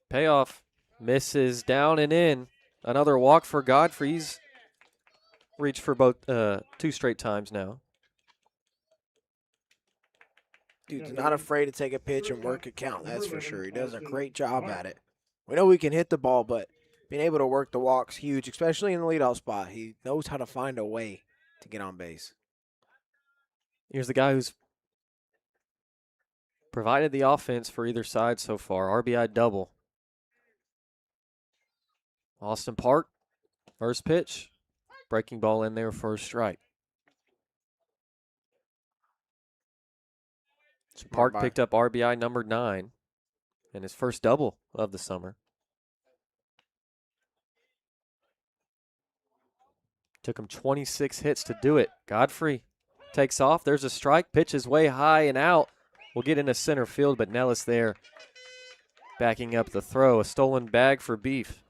Payoff. Misses down and in. Another walk for Godfrey. He's reached for both 2 straight times now. Dude's not afraid to take a pitch and work a count, that's for sure. He does a great job at it. We know we can hit the ball, but being able to work the walk's huge, especially in the leadoff spot. He knows how to find a way to get on base. Here's the guy who's provided the offense for either side so far. RBI double. Austin Park, first pitch. Breaking ball in there for a strike. So Park picked up RBI number 9 and his first double of the summer. Took him 26 hits to do it. Godfrey takes off. There's a strike. Pitch is way high and out. We'll get into center field, but Nellis there backing up the throw. A stolen bag for Beef.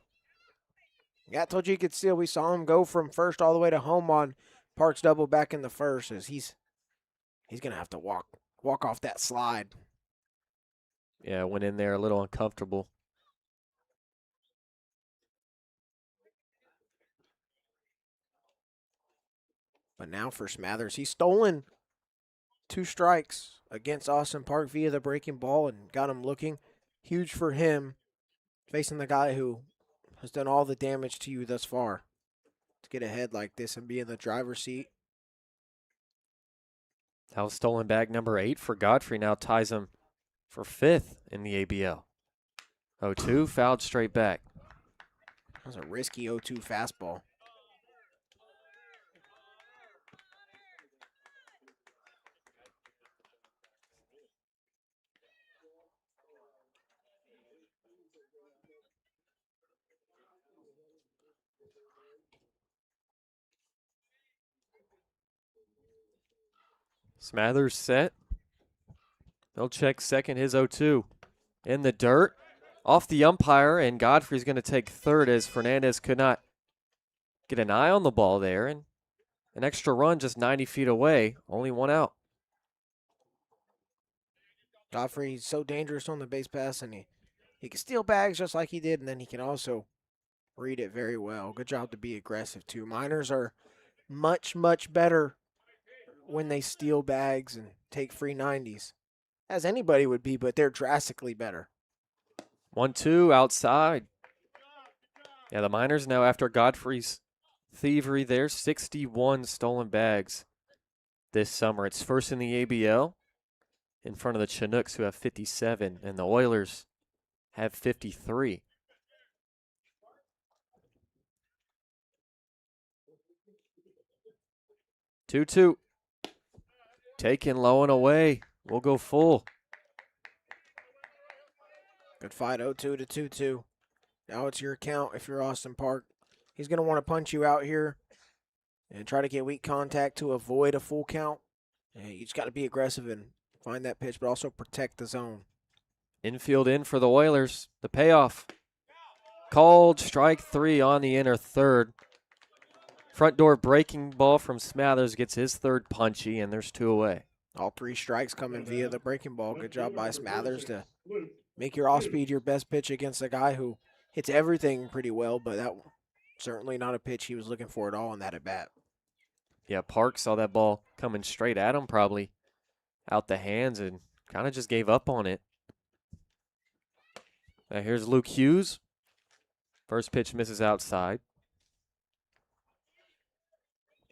Yeah, I told you could steal. We saw him go from first all the way to home on Park's double back in the first. As he's going to have to walk off that slide. Yeah, went in there a little uncomfortable. But now for Smathers, he's stolen 2 strikes against Austin Park via the breaking ball and got him looking. Huge for him, facing the guy who has done all the damage to you thus far. To get ahead like this and be in the driver's seat. That was stolen bag number 8 for Godfrey. Now ties him for 5th in the ABL. 0-2, fouled straight back. That was a risky 0-2 fastball. Smathers set. They'll check second, his 0-2. In the dirt, off the umpire, and Godfrey's going to take third as Fernandez could not get an eye on the ball there. And an extra run just 90 feet away, only one out. Godfrey's so dangerous on the base pass, and he can steal bags just like he did, and then he can also read it very well. Good job to be aggressive, too. Miners are much, much better when they steal bags and take free 90s, as anybody would be, but they're drastically better. 1-2 outside. Yeah, the Miners now, after Godfrey's thievery there, 61 stolen bags this summer. It's first in the ABL in front of the Chinooks, who have 57, and the Oilers have 53. Two-two. Taken low and away. We'll go full. Good fight, 0-2 to 2-2. Now it's your count if you're Austin Park. He's going to want to punch you out here and try to get weak contact to avoid a full count. And you just got to be aggressive and find that pitch, but also protect the zone. Infield in for the Oilers. The payoff. Called strike 3 on the inner third. Front door breaking ball from Smathers gets his third punchy, and there's 2 away. All 3 strikes coming via the breaking ball. Good job by Smathers to make your off-speed your best pitch against a guy who hits everything pretty well, but that certainly not a pitch he was looking for at all in that at-bat. Yeah, Park saw that ball coming straight at him, probably out the hands, and kind of just gave up on it. Now here's Luke Hughes. First pitch misses outside.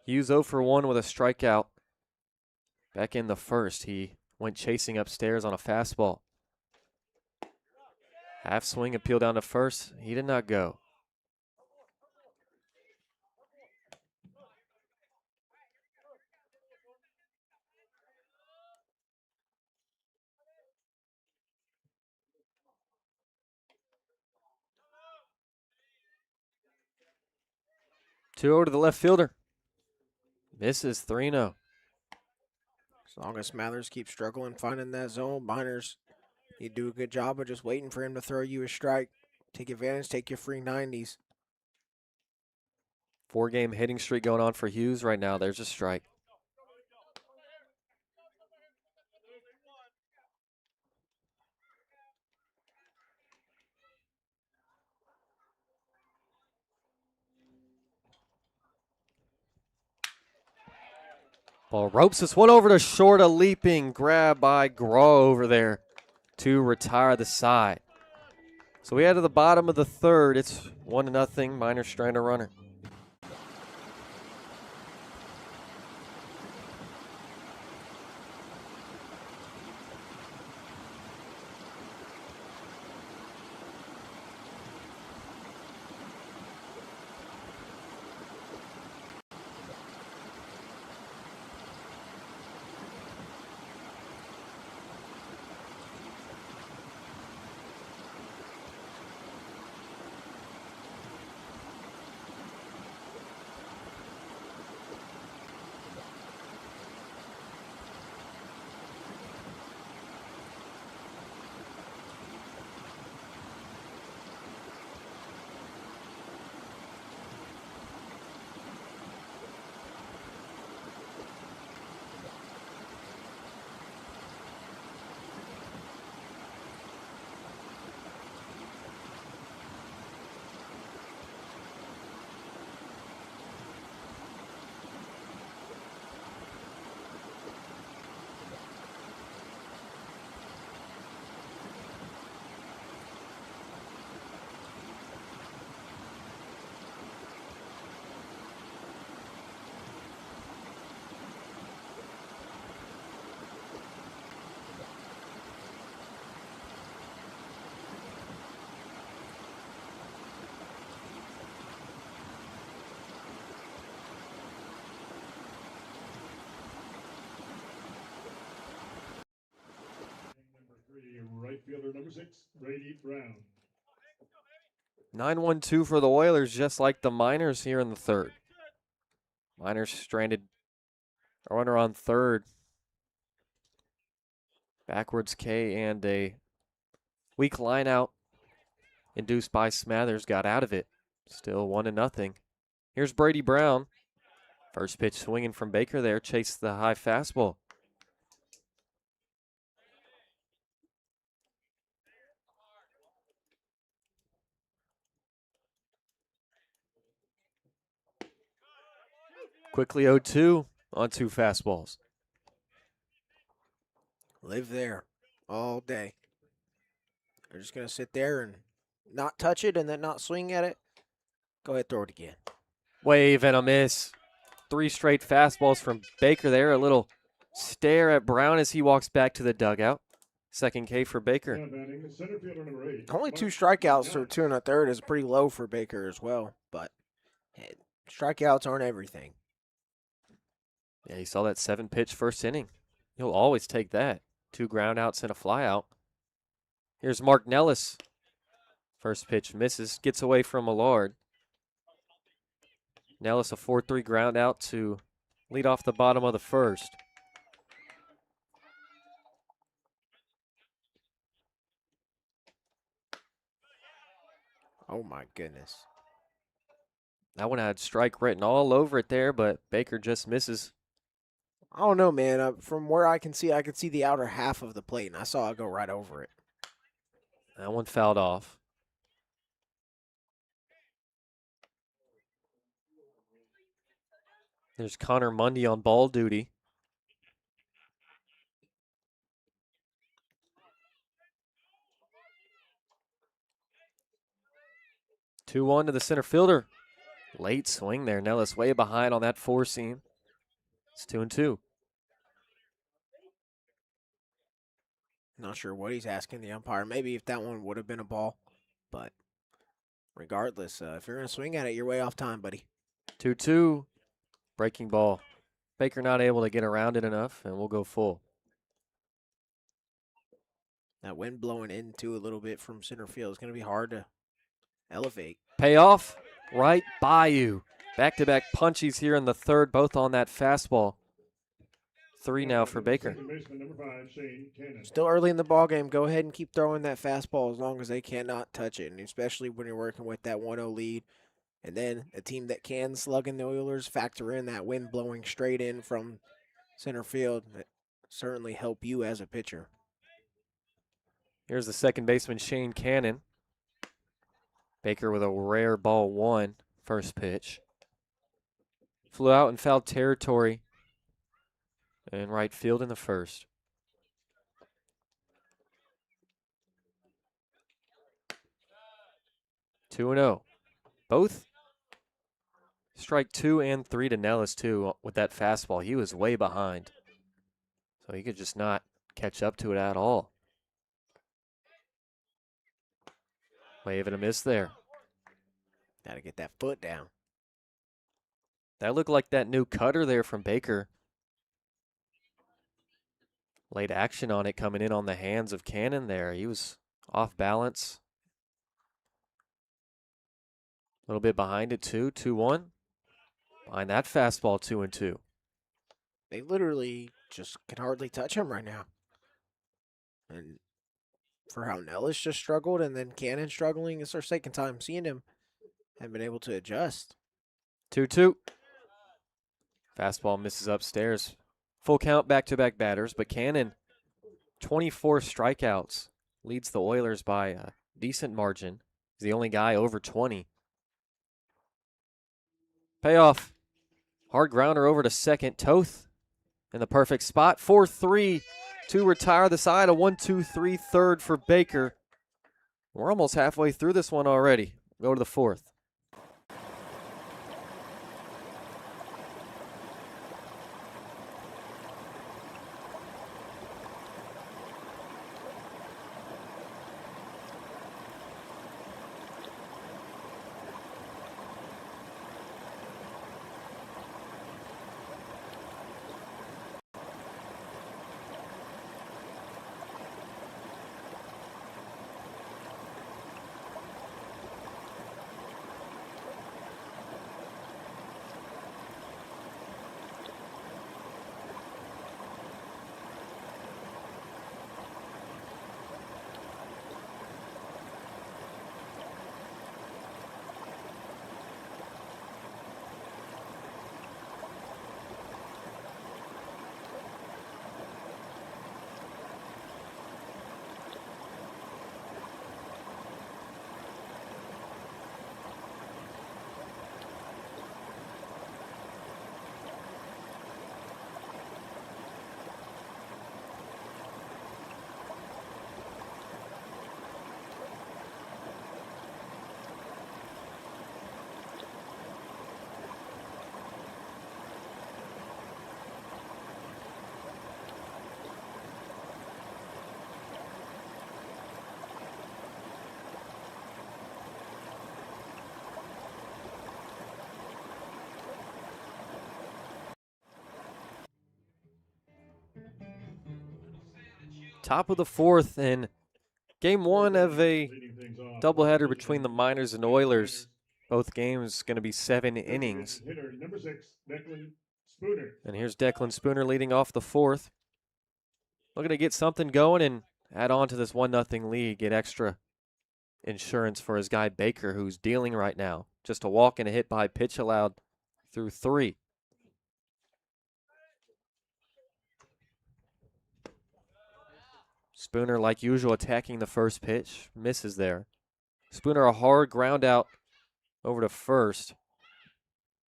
Hughes 0 for 1 with a strikeout. Back in the first, he went chasing upstairs on a fastball. Half swing, appeal down to first. He did not go. Two over to the left fielder. Misses 3-0. As long as Smathers keeps struggling finding that zone, Miners, you do a good job of just waiting for him to throw you a strike. Take advantage, take your free 90s. 4-game hitting streak going on for Hughes right now. There's a strike. Ball ropes this one over to short, a leaping grab by Groh over there to retire the side. So we head to the bottom of the third. It's 1-0, Miners strand a runner. Right fielder number 6, Brady Brown. 9-1-2 for the Oilers, just like the Miners here in the third. Miners stranded a runner on third Backwards K and a weak line out induced by Smathers got out of it. Still 1-0. Here's Brady Brown. First pitch swinging from Baker there. Chased the high fastball. Quickly 0-2 on 2 fastballs. Live there all day. They're just going to sit there and not touch it and then not swing at it. Go ahead, throw it again. Wave and a miss. 3 straight fastballs from Baker there. A little stare at Brown as he walks back to the dugout. Second K for Baker. Now batting center fielder number 8. Only 2 strikeouts or 2 1/3 is pretty low for Baker as well. But hey, strikeouts aren't everything. Yeah, you saw that 7-pitch first inning. He'll always take that. 2 ground outs and a fly out. Here's Mark Nellis. First pitch misses, gets away from Millard. Nellis a 4-3 ground out to lead off the bottom of the first. Oh, my goodness. That one had strike written all over it there, but Baker just misses. I don't know, man. From where I can see the outer half of the plate, and I saw it go right over it. That one fouled off. There's Connor Mundy on ball duty. Two 2-1 to the center fielder. Late swing there. Nellis way behind on that 4-seam. It's 2-2. Not sure what he's asking the umpire. Maybe if that one would have been a ball. But regardless, if you're going to swing at it, you're way off time, buddy. 2-2. Breaking ball. Baker not able to get around it enough, and we'll go full. That wind blowing into a little bit from center field is going to be hard to elevate. Payoff right by you. Back-to-back punchies here in the third, both on that fastball. 3 now for Baker. Second baseman number 5, Shane Cannon. Still early in the ball game. Go ahead and keep throwing that fastball as long as they cannot touch it, and especially when you're working with that 1-0 lead. And then a team that can slug in the Oilers, factor in that wind blowing straight in from center field. That certainly help you as a pitcher. Here's the second baseman, Shane Cannon. Baker with a rare ball 1, first pitch. Flew out in foul territory in right field in the first. Two 2-0. Both strike 2 and 3 to Nellis, too, with that fastball. He was way behind, so he could just not catch up to it at all. Wave and a miss there. Got to get that foot down. That looked like that new cutter there from Baker. Late action on it coming in on the hands of Cannon there. He was off balance. A little bit behind it too, 2-1. Behind that fastball, 2-2. They literally just can hardly touch him right now. And for how Nellis just struggled and then Cannon struggling, it's our second time seeing him. Haven't been able to adjust. 2-2. Fastball misses upstairs. Full count back-to-back batters, but Cannon, 24 strikeouts, leads the Oilers by a decent margin. He's the only guy over 20. Payoff. Hard grounder over to second. Toth in the perfect spot. 4-3 to retire the side. A 1-2-3 third for Baker. We're almost halfway through this one already. Go to the fourth. Top of the fourth, and game one of a Leading things off, doubleheader between the Miners and Oilers. Both games going to be 7 innings. Hitter number 6, Declan Spooner. And here's Declan Spooner leading off the fourth. Looking to get something going and add on to this 1-0 lead, get extra insurance for his guy Baker, who's dealing right now. Just a walk and a hit by pitch allowed through 3. Spooner, like usual, attacking the first pitch. Misses there. Spooner, a hard ground out over to first.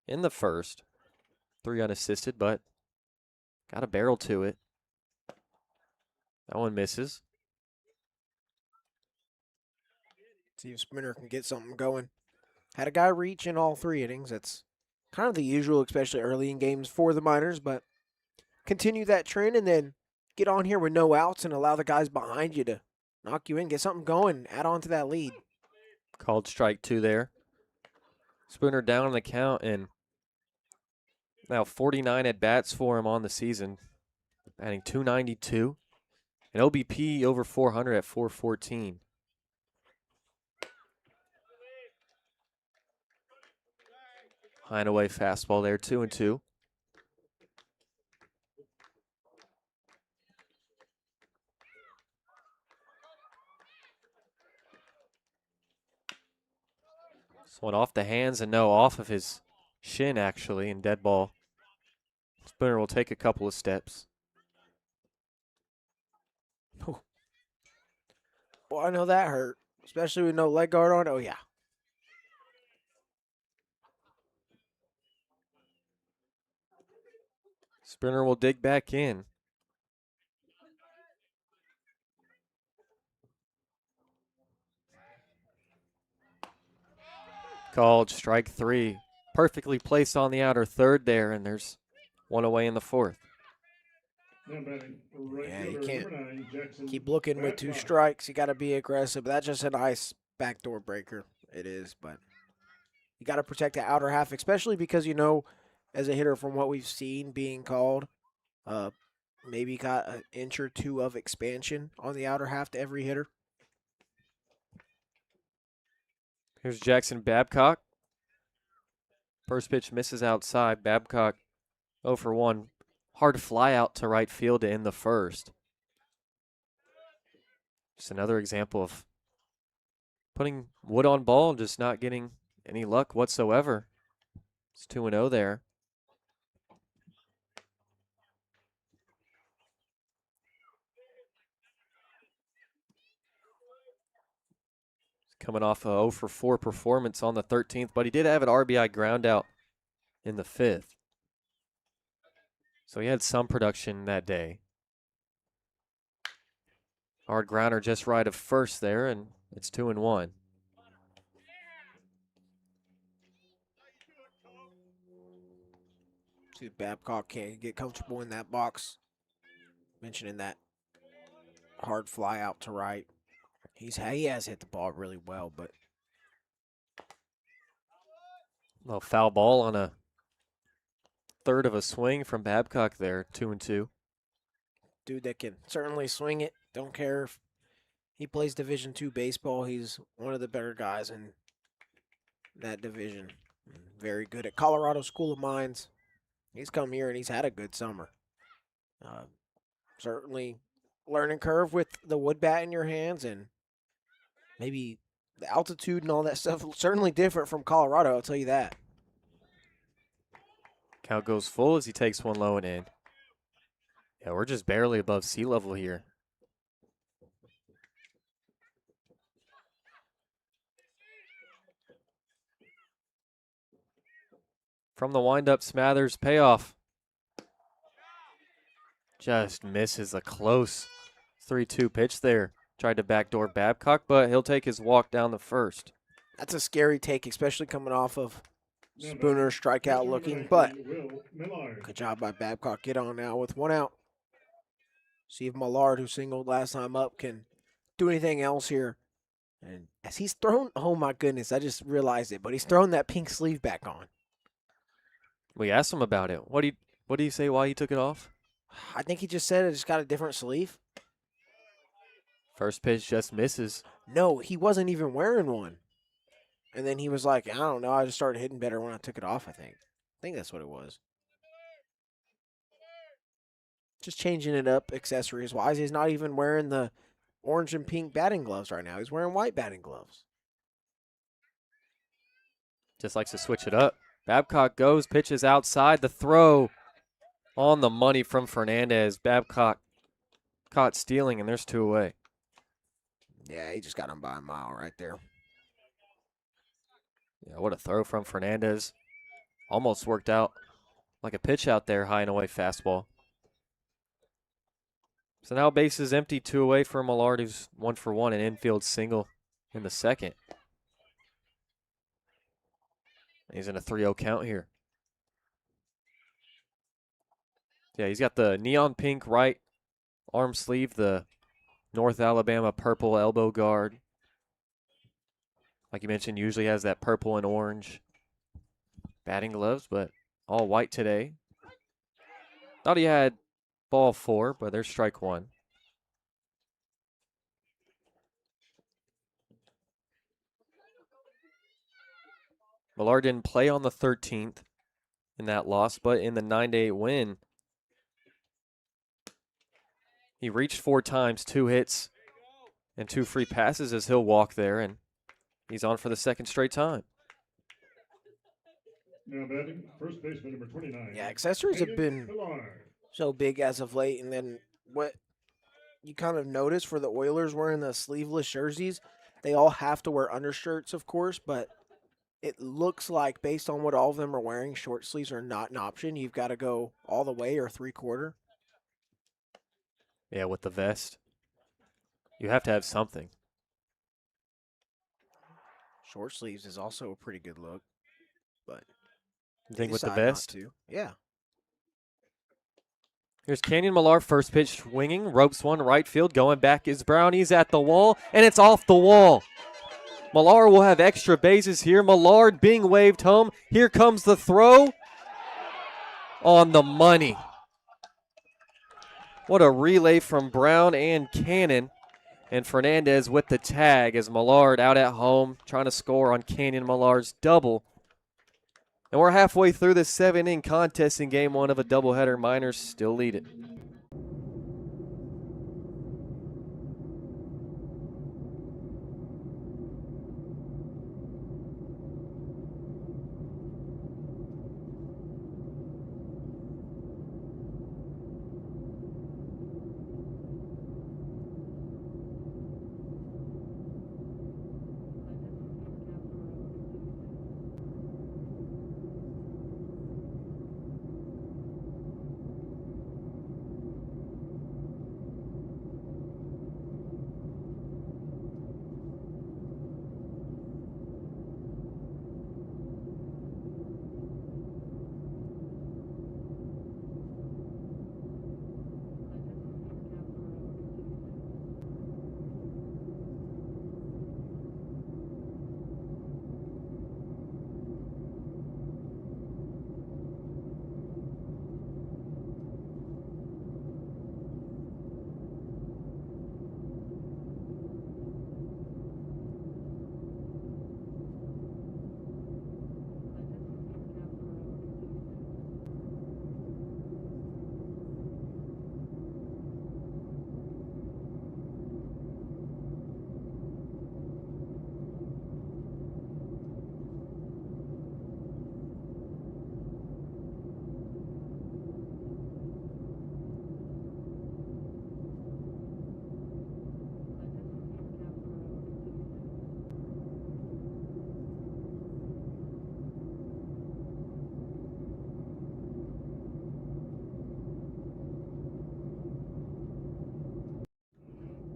In the first. 3 unassisted, but got a barrel to it. That one misses. See if Spooner can get something going. Had a guy reach in all 3 innings. That's kind of the usual, especially early in games for the Miners, but continue that trend and then get on here with no outs and allow the guys behind you to knock you in, get something going, add on to that lead. Called strike 2 there. Spooner down on the count, and now 49 at-bats for him on the season, batting .292. An OBP over 400 at .414. High and away fastball there, 2-2. This one off the hands and no, off of his shin actually, and dead ball. Spooner will take a couple of steps. Well, I know that hurt, especially with no leg guard on. Oh, yeah. Spooner will dig back in. Called strike 3. Perfectly placed on the outer third there, and there's one away in the fourth. Now batting right Yeah, you fielder can't number 9, Jackson keep looking with 2 Babcock. strikes. You got to be aggressive. That's just a nice backdoor breaker. It is, but you got to protect the outer half, especially because, you know, as a hitter from what we've seen being called, maybe got an inch or 2 of expansion on the outer half to every hitter. Here's Jackson Babcock. First pitch misses outside. Babcock 0 for 1. Hard fly out to right field to end the first. Just another example of putting wood on ball and just not getting any luck whatsoever. It's 2-0 there. Coming off a 0 for 4 performance on the 13th, but he did have an RBI ground out in the 5th. So he had some production that day. Hard grounder just right of first there, and it's 2-1. See if Babcock can't get comfortable in that box. Mentioning that hard fly out to right. He has hit the ball really well, but Well, foul ball on a third of a swing from Babcock there, 2-2. dude that can certainly swing it. Don't care if he plays Division II baseball. He's one of the better guys in that division. Very good at Colorado School of Mines. He's come here and he's had a good summer. Certainly learning curve with the wood bat in your hands and maybe the altitude and all that stuff. Certainly different from Colorado, I'll tell you that. Count goes full as he takes one low and in. Yeah, we're just barely above sea level here. From the windup, Smathers, payoff. Just misses a close 3-2 pitch there. Tried to backdoor Babcock, but he'll take his walk down the first. That's a scary take, especially coming off of Now Spooner batting strikeout looking, but Will Millard. good job by Babcock. Get on now with 1 out. See if Millard, who singled last time up, can do anything else here. And as he's thrown, oh my goodness, I just realized it, but he's thrown that pink sleeve back on. We asked him about it. What do you say why he took it off? I think he just said it just got a different sleeve. First pitch just misses. No, he wasn't even wearing one. And then he was like, I don't know, I just started hitting better when I took it off, I think. I think that's what it was. Just changing it up accessories-wise. He's not even wearing the orange and pink batting gloves right now. He's wearing white batting gloves. Just likes to switch it up. Babcock goes, pitches outside. The throw on the money from Fernandez. Babcock caught stealing, and there's 2 away. Yeah, he just got him by a mile right there. Yeah, what a throw from Fernandez. Almost worked out like a pitch out there, high and away fastball. So now bases empty, 2 away for Millard, who's 1 for 1, an infield single in the second. He's in a 3-0 count here. Yeah, he's got the neon pink right arm sleeve, the North Alabama purple elbow guard. Like you mentioned, usually has that purple and orange batting gloves, but all white today. Thought he had ball 4, but there's strike 1. Millard didn't play on the 13th in that loss, but in the 9-8 win, he reached 4 times, 2 hits, and 2 free passes as he'll walk there, and he's on for the second straight time. Now batting, first baseman number 29. Yeah, accessories have Kaden been Bessent. so big as of late. And then what you kind of notice for the Oilers wearing the sleeveless jerseys, they all have to wear undershirts, of course, but it looks like based on what all of them are wearing, short sleeves are not an option. You've got to go all the way or 3/4. Yeah, with the vest. You have to have something. Short sleeves is also a pretty good look, but You think they with the decide not vest? to. Yeah. Here's Canyon Millard, first pitch swinging, ropes one right field, going back is Brown. He's at the wall, and it's off the wall. Millard will have extra bases here. Millard being waved home. Here comes the throw on the money. What a relay from Brown and Cannon. And Fernandez with the tag as Millard out at home trying to score on Canyon Millard's double. And we're halfway through this 7-inning contest in game 1 of a doubleheader. Miners still lead it.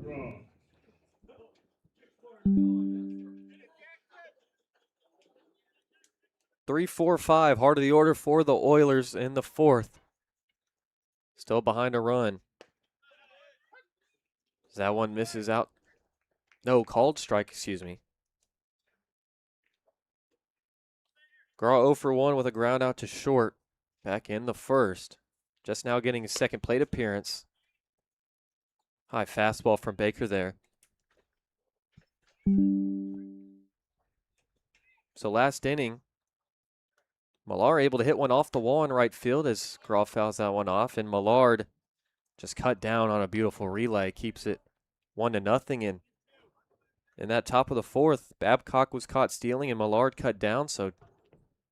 Draw. 3-4-5, heart of the order for the Oilers in the 4th. Still behind a run. That one misses out. No, called strike, excuse me. Graw 0 for 1 with a ground out to short. Back in the 1st. Just now getting his second plate appearance. High fastball from Baker there. So last inning, Millard able to hit one off the wall in right field as Groff fouls that one off, and Millard just cut down on a beautiful relay, keeps it 1-0. And in that top of the fourth, Babcock was caught stealing and Millard cut down. So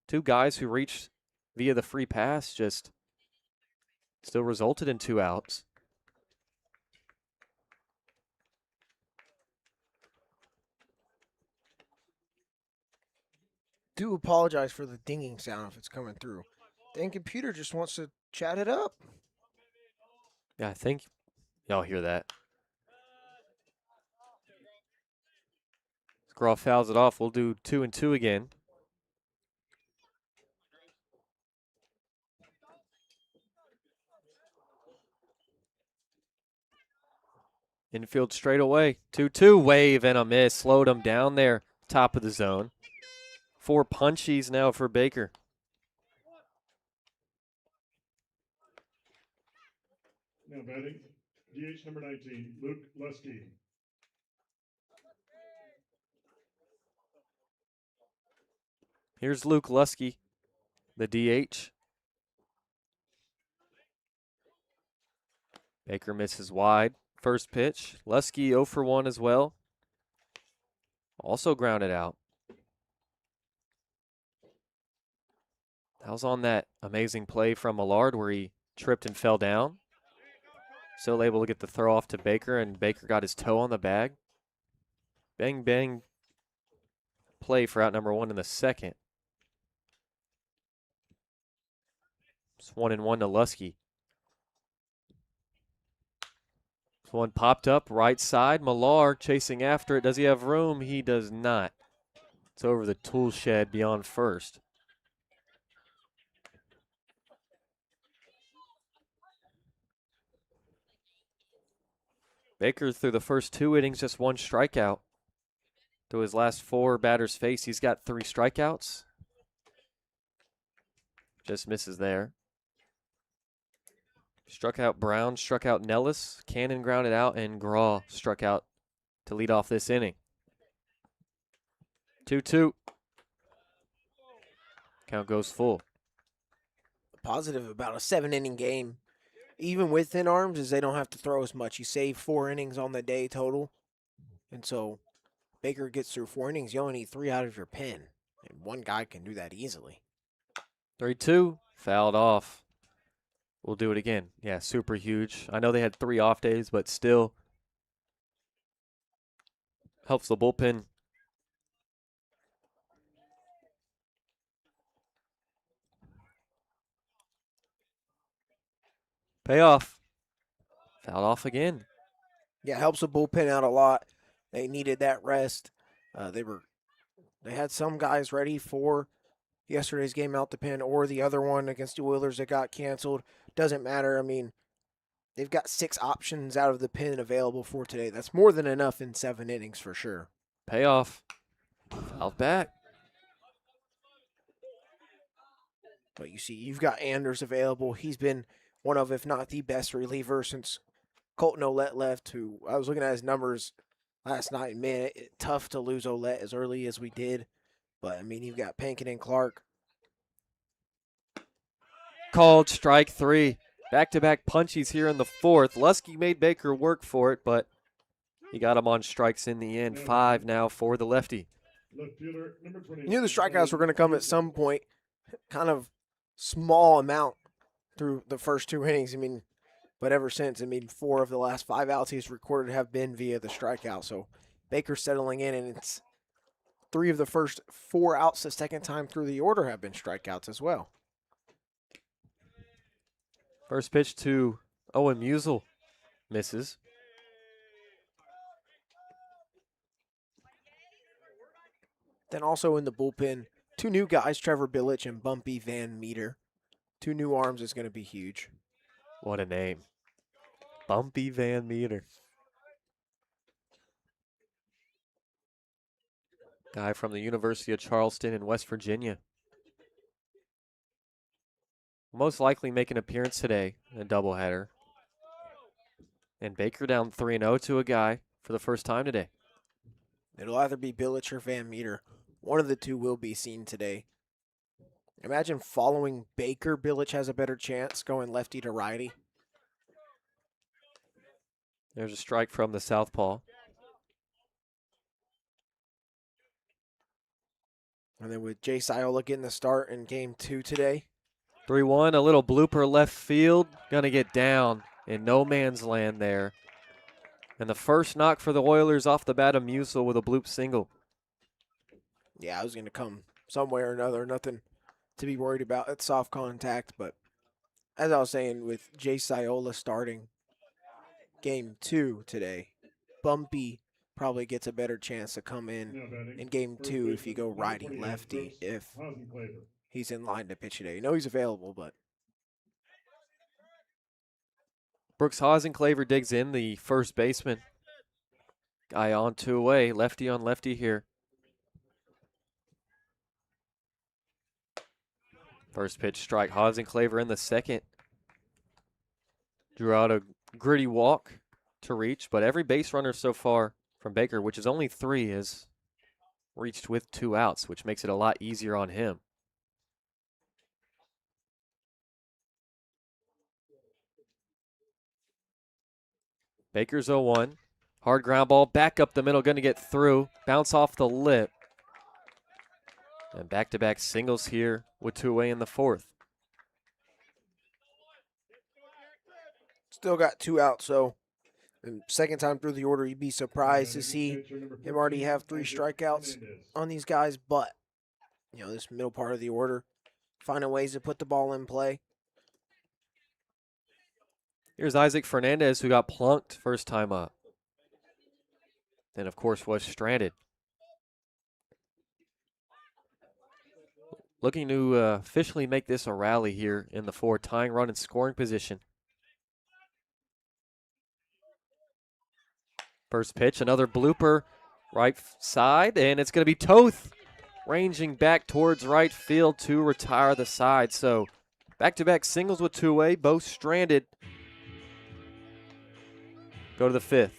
two guys who reached via the free pass just still resulted in 2 outs. Do apologize for the dinging sound if it's coming through. Dang computer just wants to chat it up. Yeah, I think y'all hear that. Groff fouls it off. We'll do 2-2 again. Infield straight away. 2-2. Wave and a miss. Slowed him down there. Top of the zone. 4 punchies now for Baker. Now batting, DH number 19, Luke Lusky. Here's Luke Lusky, the DH. Baker misses wide. First pitch. Lusky 0 for 1 as well. Also grounded out. That was on that amazing play from Millard where he tripped and fell down. Still able to get the throw off to Baker, and Baker got his toe on the bag. Bang, bang play for out number 1 in the second. It's 1-1 to Lusky. This one popped up right side. Millard chasing after it. Does he have room? He does not. It's over the tool shed beyond first. Baker through the first 2 innings, just 1 strikeout. To his last 4 batters faced, he's got 3 strikeouts. Just misses there. Struck out Brown, struck out Nellis. Cannon grounded out, and Graw struck out to lead off this inning. 2-2. Count goes full. Positive about a 7-inning game, even with thin arms, is they don't have to throw as much. You save 4 innings on the day total. And so Baker gets through 4 innings. You only need 3 out of your pen. And one guy can do that easily. 3-2. Fouled off. We'll do it again. Yeah, super huge. I know they had 3 off days, but still helps the bullpen. Payoff. Fouled off again. Yeah, helps the bullpen out a lot. They needed that rest. They had some guys ready for yesterday's game out the pen or the other one against the Oilers that got canceled. Doesn't matter. I mean, they've got 6 options out of the pen available for today. That's more than enough in 7 innings for sure. Payoff. Fouled back. But you see, you've got Anders available. He's been one of, if not the best reliever since Colton Ouellette left, who I was looking at his numbers last night. Man, tough to lose Ouellette as early as we did. But, I mean, you've got Pankin and Clark. Called strike 3. Back-to-back punchies here in the 4th. Lusky made Baker work for it, but he got him on strikes in the end. 5 now for the lefty. Left fielder number 20. You knew the strikeouts were going to come at some point. Kind of small amount through the first 2 innings. I mean, but ever since, 4 of the last 5 outs he's recorded have been via the strikeout. So Baker's settling in, and it's 3 of the first 4 outs the second time through the order have been strikeouts as well. First pitch to Owen Musial. Misses. Then also in the bullpen, 2 new guys, Trevor Billich and Bumpy Van Meter. 2 new arms is going to be huge. What a name. Bumpy Van Meter. Guy from the University of Charleston in West Virginia. Most likely make an appearance today in a doubleheader. And Baker down 3-0 to a guy for the first time today. It'll either be Billich or Van Meter. One of the two will be seen today. Imagine following Baker. Billich has a better chance going lefty to righty. There's a strike from the southpaw. And then with Jay Siola getting the start in game 2 today. 3-1, a little blooper left field. Going to get down in no man's land there. And the first knock for the Oilers off the bat of Musil with a bloop single. Yeah, I was going to come somewhere or another. Nothing to be worried about at soft contact. But as I was saying, with Jay Siola starting game 2 today, Bumpy probably gets a better chance to come in game 2 if you go righty-lefty, if he's in line to pitch today. You know he's available, but Brooks Hasenclaver digs in, the first baseman. Guy on 2 away, lefty on lefty here. First pitch strike, Hasenclaver in the second. Drew out a gritty walk to reach, but every base runner so far from Baker, which is only 3, is reached with 2 outs, which makes it a lot easier on him. Baker's 0-1. Hard ground ball, back up the middle, going to get through. Bounce off the lip. And back-to-back singles here with 2 away in the 4th. still got 2 outs. So second time through the order, you'd be surprised to see him already have 3 strikeouts on these guys. But, you know, this middle part of the order, finding ways to put the ball in play. Here's Isaac Fernandez, who got plunked first time up. Then, of course, was stranded. Looking to officially make this a rally here in the 4th, tying run in scoring position. First pitch, another blooper, right side, and it's going to be Toth ranging back towards right field to retire the side. So back-to-back singles with 2 away, both stranded. Go to the 5th.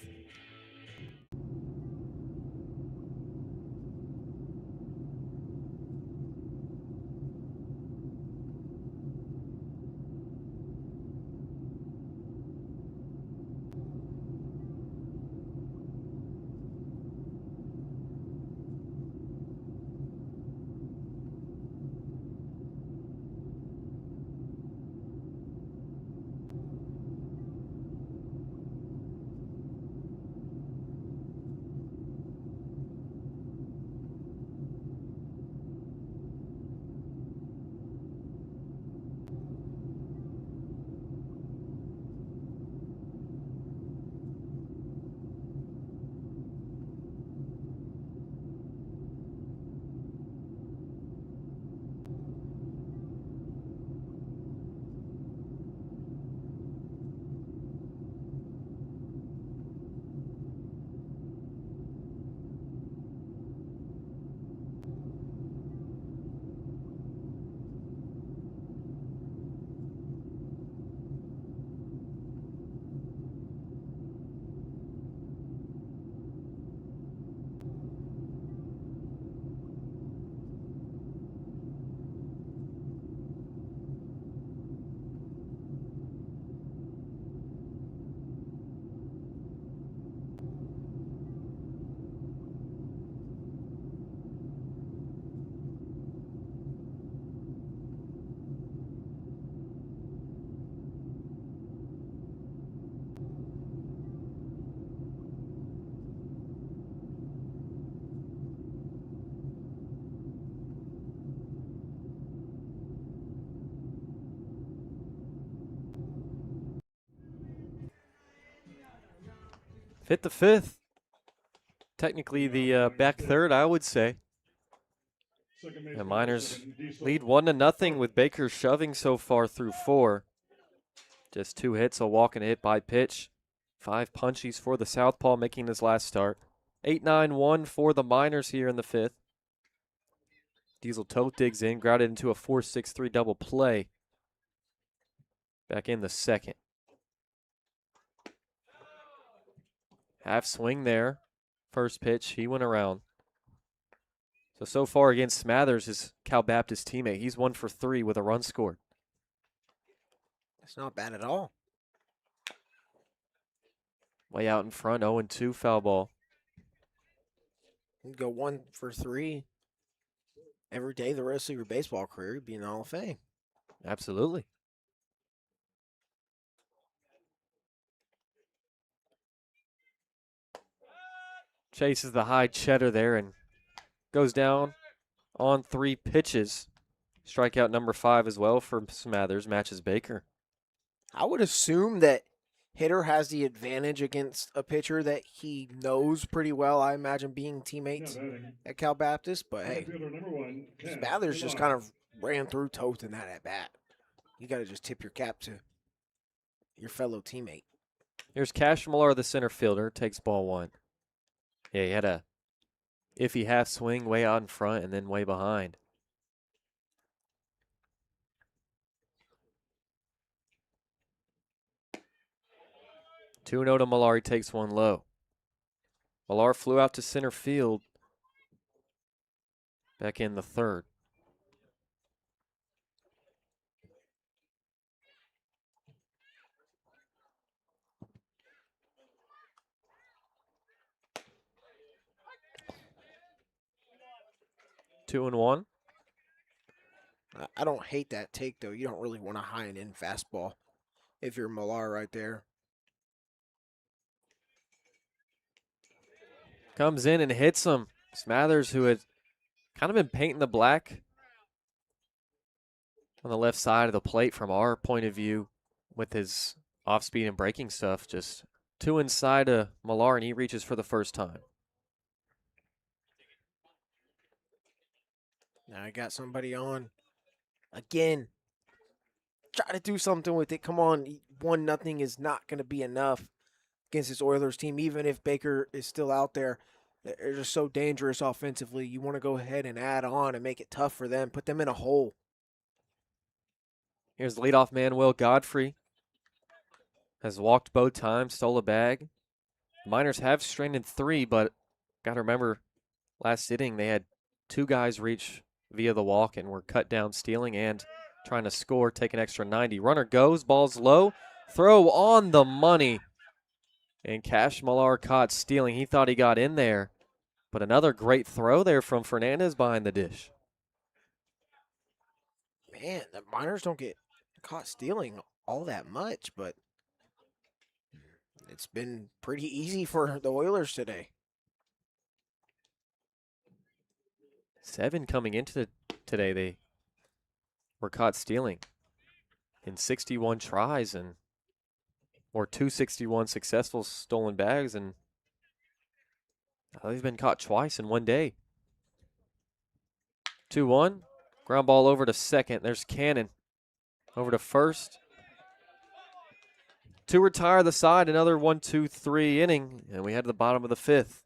Hit the 5th. Technically the back third, I would say. The Miners lead 1-0 with Baker shoving so far through 4. Just 2 hits, a walk and a hit by pitch. 5 punchies for the southpaw making his last start. 8-9-1 for the Miners here in the 5th. Diesel Toth digs in, grounded into a 4-6-3 double play. Back in the 2nd. Half swing there. First pitch, he went around. So far against Smathers, his Cal Baptist teammate, he's 1 for 3 with a run scored. That's not bad at all. Way out in front, 0-2 foul ball. You go 1 for 3 every day the rest of your baseball career, you'd be in the Hall of Fame. Absolutely. Chases the high cheddar there and goes down on 3 pitches. Strikeout number 5 as well for Smathers, matches Baker. I would assume that hitter has the advantage against a pitcher that he knows pretty well, I imagine, being teammates at Cal Baptist. But hey, Number 1, Ken Smathers just kind of ran through Toth in that at bat. You got to just tip your cap to your fellow teammate. Here's Cash Millar, the center fielder, takes ball 1. Yeah, he had a iffy half swing way out in front and then way behind. Two 0 to Millar, he takes 1 low. Millar flew out to center field back in the 3rd. Two and 1. I don't hate that take, though. You don't really want a high and in fastball if you're Millar right there. Comes in and hits him. Smathers, who had kind of been painting the black on the left side of the plate from our point of view with his off-speed and breaking stuff, just 2 inside of Millar, and he reaches for the first time. Now I got somebody on. Again, try to do something with it. Come on, 1-0 is not going to be enough against this Oilers team, even if Baker is still out there. They're just so dangerous offensively. You want to go ahead and add on and make it tough for them. Put them in a hole. Here's the leadoff man, Will Godfrey. Has walked both times, stole a bag. The Miners have stranded 3, but got to remember, last inning they had 2 guys reach via the walk and were cut down stealing and trying to score, take an extra 90. Runner goes, ball's low, throw on the money. And Cash Millar caught stealing. He thought he got in there, but another great throw there from Fernandez behind the dish. Man, the Miners don't get caught stealing all that much, but it's been pretty easy for the Oilers today. 7 coming into today. They were caught stealing in 61 tries or 261 successful stolen bags, and they've been caught twice in one day. 2-1, ground ball over to second. There's Cannon over to first. To retire the side, another 1-2-3 inning, and we head to the bottom of the 5th.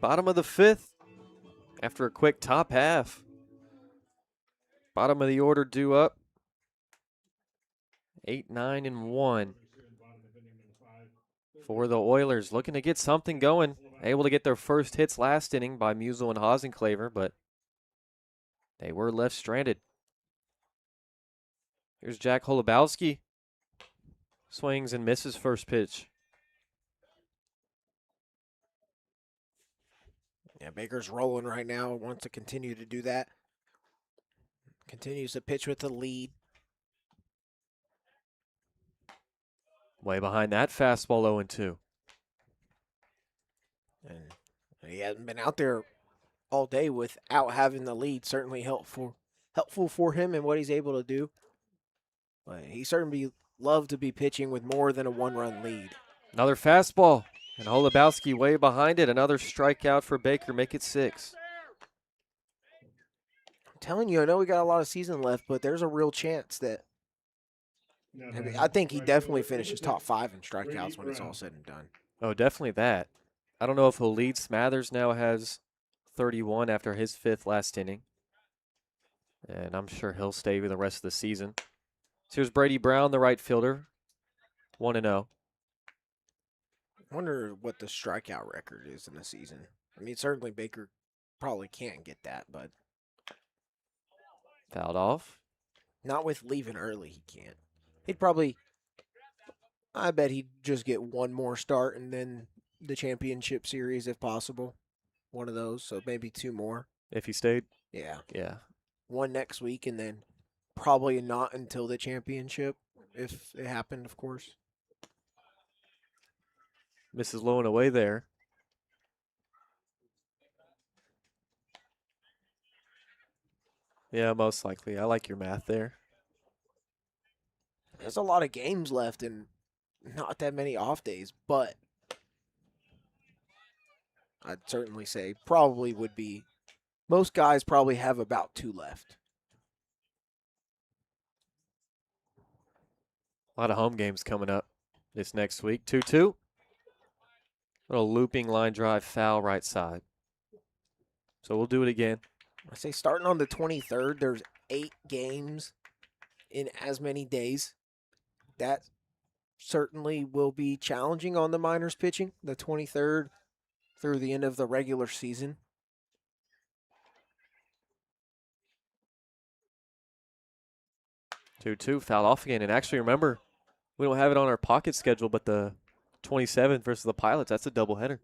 Bottom of the fifth after a quick top half. Bottom of the order due up. 8, 9, and 1 for the Oilers. Looking to get something going. Able to get their first hits last inning by Musel and Hasenclaver, but they were left stranded. Here's Jack Holubowski. Swings and misses first pitch. Yeah, Baker's rolling right now. Wants to continue to do that. Continues to pitch with the lead. Way behind that fastball 0-2. And he hasn't been out there all day without having the lead. Certainly helpful for him and what he's able to do. But he certainly loved to be pitching with more than a one-run lead. Another fastball, and Holubowski way behind it. Another strikeout for Baker, make it 6. I'm telling you, I know we got a lot of season left, but there's a real chance that I think he definitely finishes top 5 in strikeouts when it's all said and done. Oh, definitely that. I don't know if he'll lead. Smathers now has 31 after his 5th last inning. And I'm sure he'll stay with the rest of the season. So here's Brady Brown, the right fielder, 1-0. I wonder what the strikeout record is in the season. I mean, certainly Baker probably can't get that, but Fouled off. not with leaving early, he can't. He'd probably, I bet he'd just get one more start and then the championship series if possible. One of those, so maybe 2 more. If he stayed. Yeah. Yeah. One next week and then probably not until the championship, if it happened, of course. Misses low and away there. Yeah, most likely. I like your math there. There's a lot of games left and not that many off days, but I'd certainly say probably would be, most guys probably have about 2 left. A lot of home games coming up this next week. 2-2. Little looping line drive foul right side. So we'll do it again. I say starting on the 23rd, there's 8 games in as many days. That certainly will be challenging on the Miners pitching, the 23rd through the end of the regular season. Two, foul off again. And actually, remember, we don't have it on our pocket schedule, but the 27th versus the Pilots, that's a doubleheader.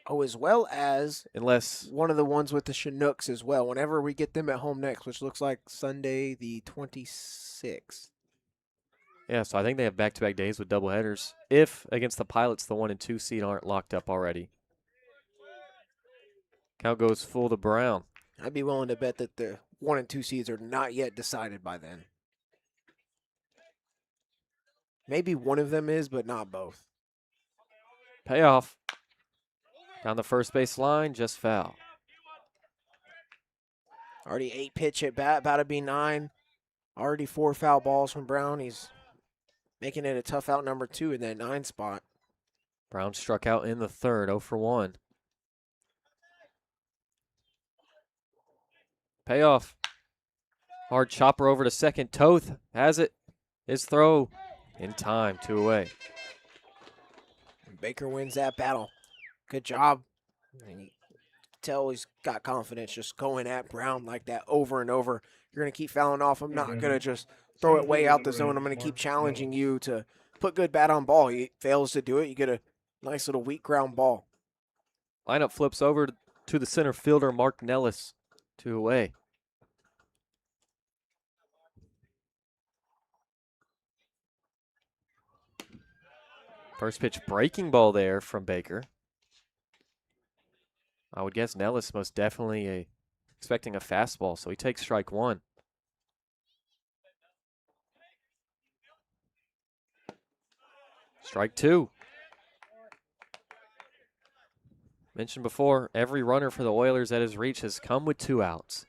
Oh, as well as Unless, one of the ones with the Chinooks as well, whenever we get them at home next, which looks like Sunday the 26th. yeah, so I think they have back-to-back days with doubleheaders. If, against the Pilots, the 1 and 2 seed aren't locked up already. Count goes full to Brown. I'd be willing to bet that the 1 and 2 seeds are not yet decided by then. Maybe one of them is, but not both. Payoff. Down the first base line, just foul. Already 8 pitch at bat, about to be 9. Already 4 foul balls from Brown. He's making it a tough out number 2 in that 9 spot. Brown struck out in the 3rd, 0 for 1. Payoff. Hard chopper over to second. Toth has it. His throw in time, 2 away. Baker wins that battle. Good job. And you tell he's got confidence just going at Brown like that over and over. You're going to keep fouling off. I'm not going to just throw it way out the zone. I'm going to keep challenging you to put good bat on ball. He fails to do it. You get a nice little weak ground ball. Lineup flips over to the center fielder, Mark Nellis, 2 away. First pitch breaking ball there from Baker. I would guess Nellis most definitely expecting a fastball, so he takes strike 1. Strike 2. Mentioned before, every runner for the Oilers at his reach has come with 2 outs.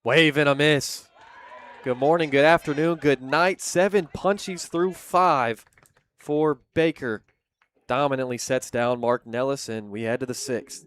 Wave and a miss. Good morning, good afternoon, good night. 7 punchies through 5 for Baker. dominantly sets down Mark Nellis, and we head to the 6th.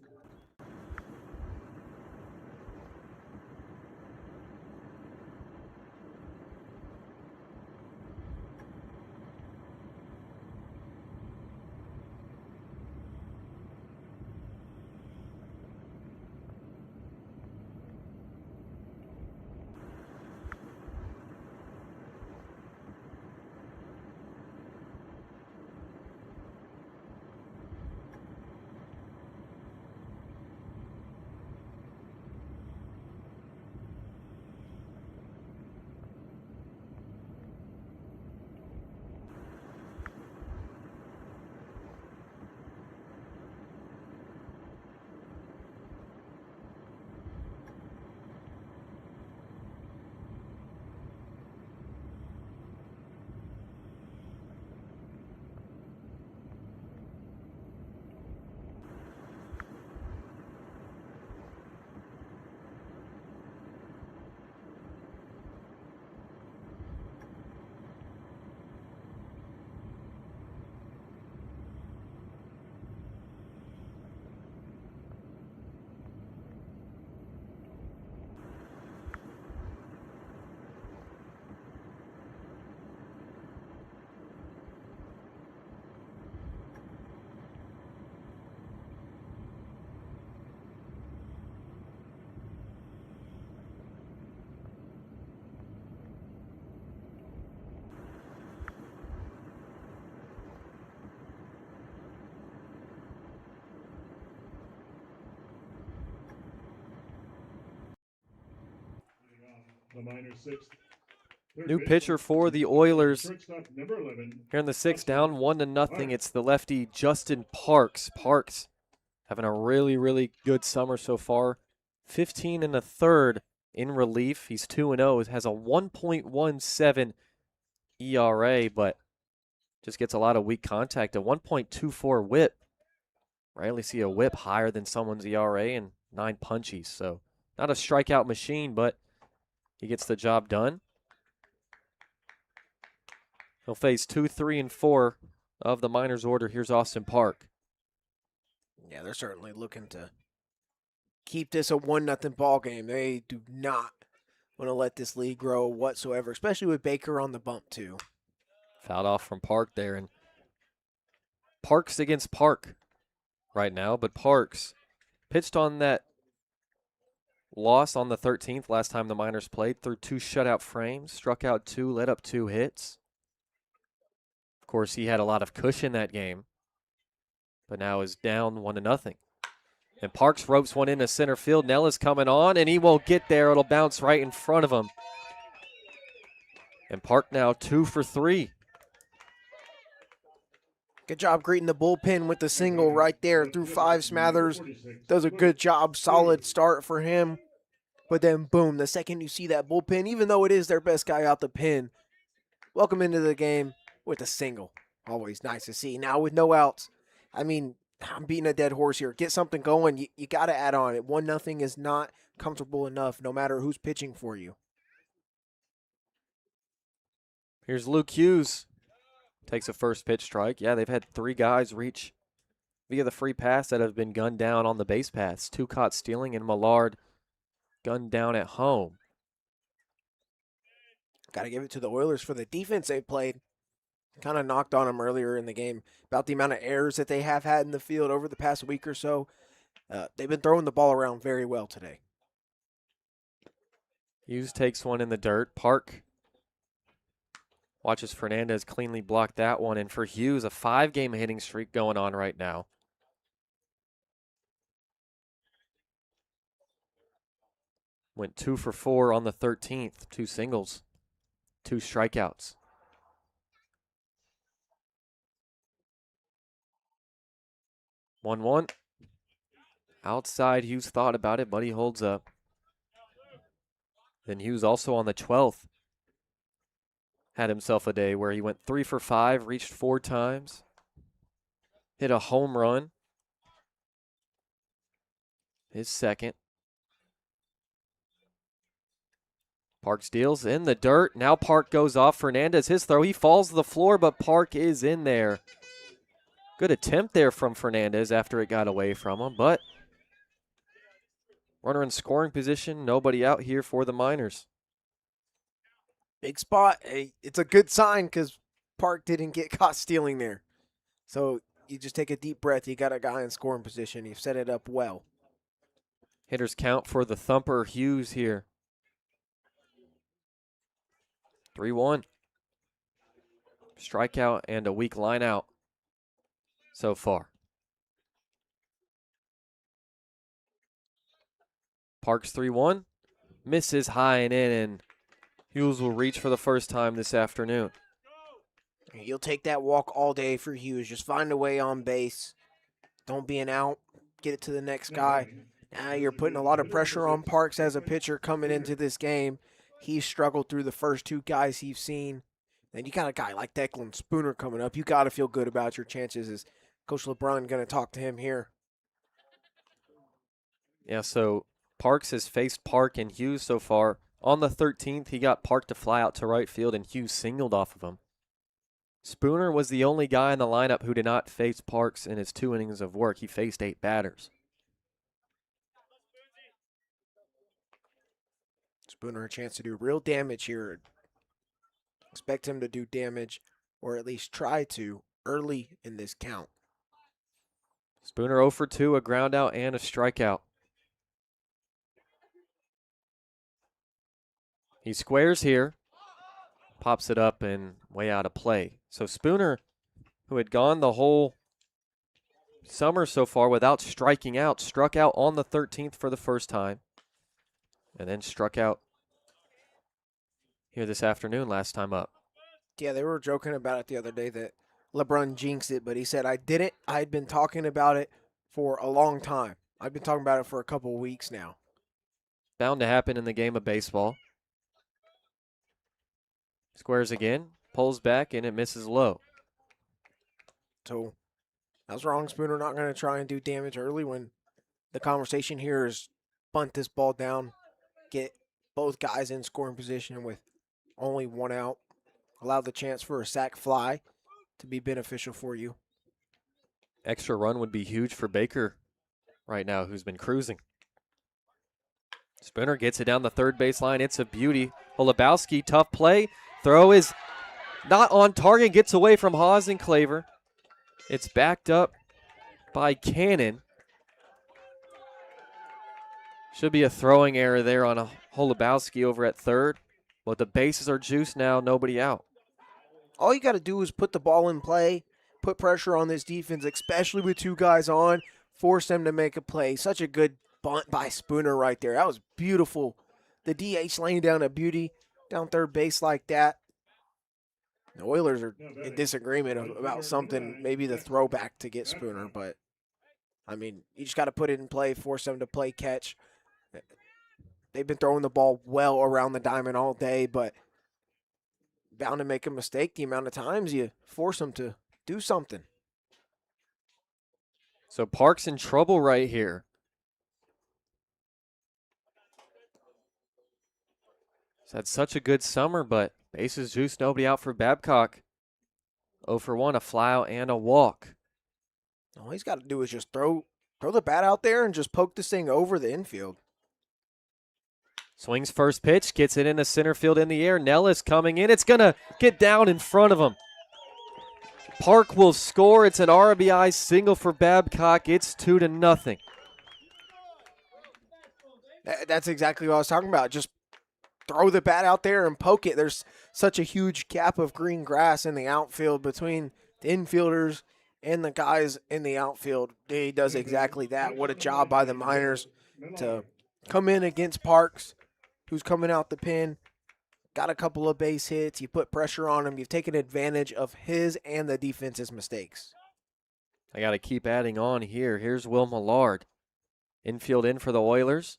The Miners 6th. New pitcher for the Oilers Shortstop number 11. here in the 6th, down 1-0. It's the lefty Justin Parks. Parks having a really, really good summer so far. 15 1/3 in relief. He's 2-0. Has a 1.17 ERA, but just gets a lot of weak contact. A 1.24 whip. Rarely see a whip higher than someone's ERA and 9 punchies. So not a strikeout machine, but he gets the job done. He'll face 2, 3, and 4 of the Miners' order. Here's Austin Park. Yeah, they're certainly looking to keep this a 1-0 ball game. They do not want to let this lead grow whatsoever, especially with Baker on the bump too. Fouled off from Park there, and Parks against Park right now, but Parks pitched on that loss on the 13th last time the Miners played, through 2 shutout frames, struck out 2, let up 2 hits. Of course, he had a lot of cushion that game, but now is down 1-0. And Parks ropes one into center field. Nella's coming on, and he won't get there. It'll bounce right in front of him. And Park now 2 for 3. Good job greeting the bullpen with the single right there through 5. Smathers does a good job. Solid start for him. But then, boom, the second you see that bullpen, even though it is their best guy out the pen, welcome into the game with a single. Always nice to see. Now with no outs, I mean, I'm beating a dead horse here. Get something going. You got to add on it. 1-0 is not comfortable enough, no matter who's pitching for you. Here's Luke Hughes. Takes a first pitch strike. Yeah, they've had 3 guys reach via the free pass that have been gunned down on the base paths. 2 caught stealing, and Millard gunned down at home. Got to give it to the Oilers for the defense they played. Kind of knocked on them earlier in the game about the amount of errors that they have had in the field over the past week or so. They've been throwing the ball around very well today. Hughes takes one in the dirt. Park watches Fernandez cleanly block that one. And for Hughes, a 5-game hitting streak going on right now. Went 2 for 4 on the 13th. 2 singles, 2 strikeouts. 1-1. Outside, Hughes thought about it, but he holds up. Then Hughes also on the 12th had himself a day where he went 3 for 5, reached 4 times, hit a home run, his second. Park steals in the dirt. Now Park goes off. Fernandez, his throw. He falls to the floor, but Park is in there. Good attempt there from Fernandez after it got away from him, but runner in scoring position, nobody out here for the Miners. Big spot. Hey, it's a good sign because Park didn't get caught stealing there. So you just take a deep breath. You got a guy in scoring position. You've set it up well. Hitters count for the thumper Hughes here. 3-1. Strikeout and a weak line out so far. Parks 3-1. Misses high and in, and Hughes will reach for the first time this afternoon. You'll take that walk all day for Hughes. Just find a way on base. Don't be an out. Get it to the next guy. Now you're putting a lot of pressure on Parks as a pitcher coming into this game. He's struggled through the first two guys he's seen. Then you got a guy like Declan Spooner coming up. You got to feel good about your chances. Is Coach LeBron going to talk to him here? Yeah, so Parks has faced Park and Hughes so far. On the 13th, he got Park to fly out to right field, and Hughes singled off of him. Spooner was the only guy in the lineup who did not face Parks in his 2 innings of work. He faced 8 batters. Spooner a chance to do real damage here. Expect him to do damage, or at least try to, early in this count. Spooner 0 for 2, a ground out and a strikeout. He squares here, pops it up and way out of play. So Spooner, who had gone the whole summer so far without striking out, struck out on the 13th for the first time, and then struck out here this afternoon last time up. Yeah, they were joking about it the other day that LeBron jinxed it, but he said, I didn't. I'd been talking about it for a long time. I've been talking about it for a couple of weeks now. Bound to happen in the game of baseball. Squares again, pulls back, and it misses low. So that was wrong. Spooner not going to try and do damage early when the conversation here is bunt this ball down, get both guys in scoring position with only one out, allow the chance for a sac fly to be beneficial for you. Extra run would be huge for Baker right now, who's been cruising. Spooner gets it down the third baseline. It's a beauty. Holubowski, tough play. Throw is not on target, gets away from Haas and Claver. It's backed up by Cannon. Should be a throwing error there on a Holubowski over at third. But the bases are juiced now, nobody out. All you got to do is put the ball in play, put pressure on this defense, especially with 2 guys on, force them to make a play. Such a good bunt by Spooner right there. That was beautiful. The DH laying down a beauty down third base like that. The Oilers are in disagreement about something, maybe the throwback to get Spooner, but I mean, you just got to put it in play, force them to play catch. They've been throwing the ball well around the diamond all day, but bound to make a mistake the amount of times you force them to do something. So Park's in trouble right here. He's had such a good summer, but bases juice, nobody out for Babcock. 0 for 1, a fly out and a walk. All he's got to do is just throw the bat out there and just poke this thing over the infield. Swings first pitch, gets it into center field in the air. Nellis coming in. It's going to get down in front of him. Park will score. It's an RBI single for Babcock. It's 2-0. That's exactly what I was talking about. Just throw the bat out there and poke it. There's such a huge gap of green grass in the outfield between the infielders and the guys in the outfield. He does exactly that. What a job by the Miners to come in against Parks, who's coming out the pen. Got a couple of base hits. You put pressure on him. You've taken advantage of his and the defense's mistakes. I got to keep adding on here. Here's Will Millard. Infield in for the Oilers.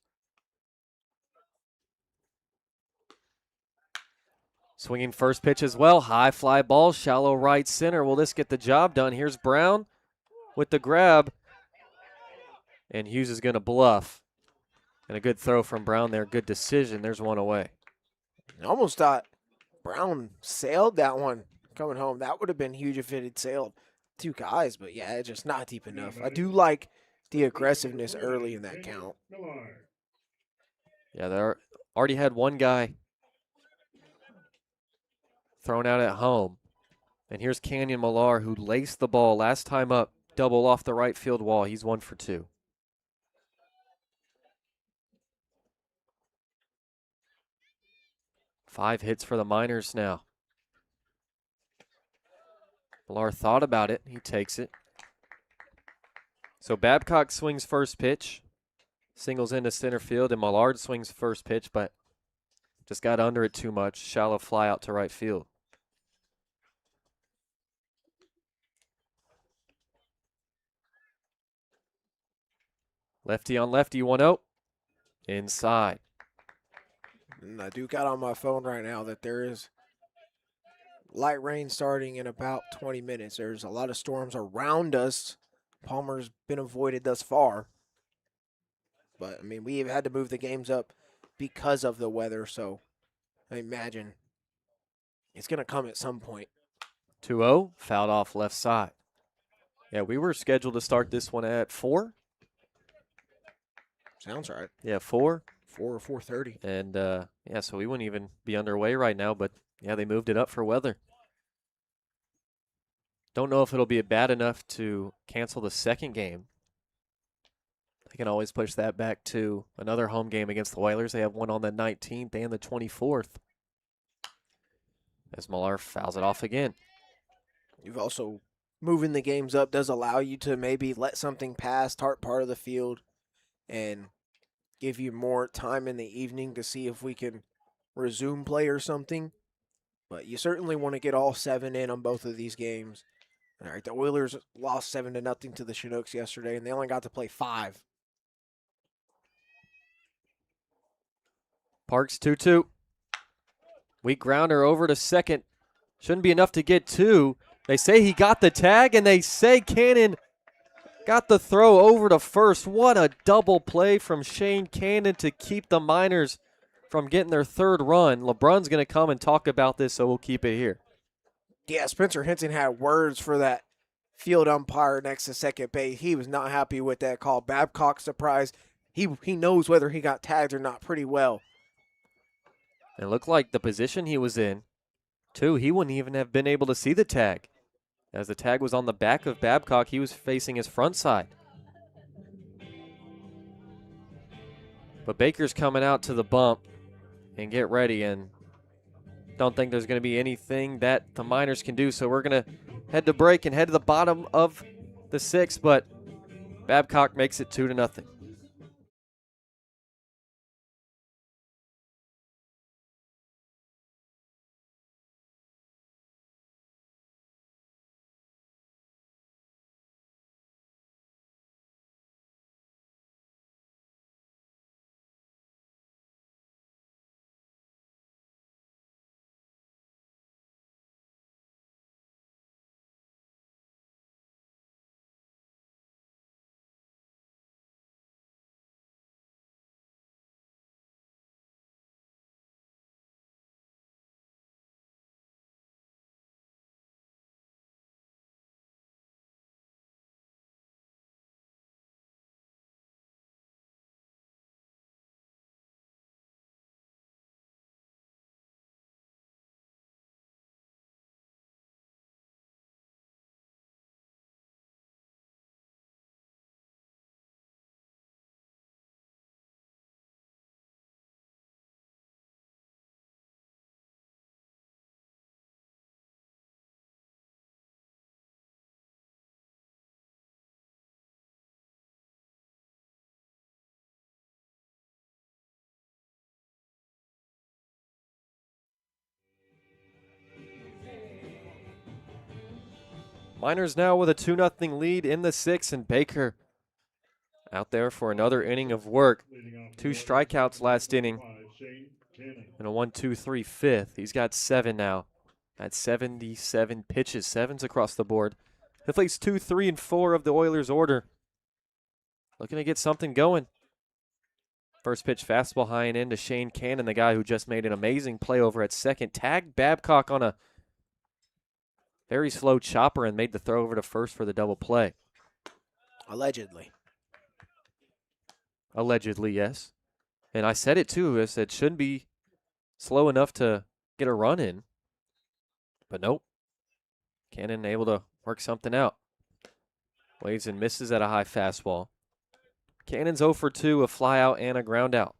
Swinging first pitch as well. High fly ball, shallow right center. Will this get the job done? Here's Brown with the grab. And Hughes is going to bluff. And a good throw from Brown there. Good decision. There's one away. I almost thought Brown sailed that one coming home. That would have been huge if it had sailed. 2 guys, but yeah, it's just not deep enough. I do like the aggressiveness early in that count. Yeah, they already had one guy thrown out at home. And here's Canyon Millar, who laced the ball last time up, double off the right field wall. He's 1 for 2. Five hits for the Miners now. Millar thought about it. He takes it. So Babcock swings first pitch, singles into center field, and Millard swings first pitch, but just got under it too much. Shallow fly out to right field. Lefty on lefty, 1-0. Inside. And I do got on my phone right now that there is light rain starting in about 20 minutes. There's a lot of storms around us. Palmer's been avoided thus far. But, I mean, we have had to move the games up because of the weather, so I imagine it's going to come at some point. 2-0, fouled off left side. Yeah, we were scheduled to start this one at 4. Sounds right. Yeah, 4. 4 or 4:30. And, yeah, so we wouldn't even be underway right now, but, yeah, they moved it up for weather. Don't know if it'll be bad enough to cancel the second game. They can always push that back to another home game against the Whalers. They have one on the 19th and the 24th. As Millar fouls it off again. You've also moving the games up does allow you to maybe let something pass, start part of the field, and give you more time in the evening to see if we can resume play or something. But you certainly want to get all 7 in on both of these games. All right, the Oilers lost 7-0 to the Chinooks yesterday, and they only got to play 5. Parks 2-2. Weak grounder over to second. Shouldn't be enough to get 2. They say he got the tag, and they say Cannon got the throw over to first. What a double play from Shane Cannon to keep the Miners from getting their 3rd run. LeBron's going to come and talk about this, so we'll keep it here. Yeah, Spencer Henson had words for that field umpire next to second base. He was not happy with that call. Babcock surprised. He knows whether he got tagged or not pretty well. It looked like the position he was in, too, he wouldn't even have been able to see the tag. As the tag was on the back of Babcock, he was facing his front side. But Baker's coming out to the bump and get ready, and don't think there's going to be anything that the Miners can do. So we're going to head to break and head to the bottom of the 6th, but Babcock makes it 2-0. Miners now with a 2-0 lead in the 6th, and Baker out there for another inning of work. 2 strikeouts last inning and a 1-2-3 fifth. He's got 7 now at 77 pitches, 7s across the board. He plays 2, 3, and 4 of the Oilers' order. Looking to get something going. First pitch fastball high and in to Shane Cannon, the guy who just made an amazing play over at second. Tagged Babcock on a very slow chopper and made the throw over to first for the double play. Allegedly. Allegedly, yes. And I said it too. I said shouldn't be slow enough to get a run in. But nope. Cannon able to work something out. Waves and misses at a high fastball. Cannon's 0 for 2, a fly out and a ground out.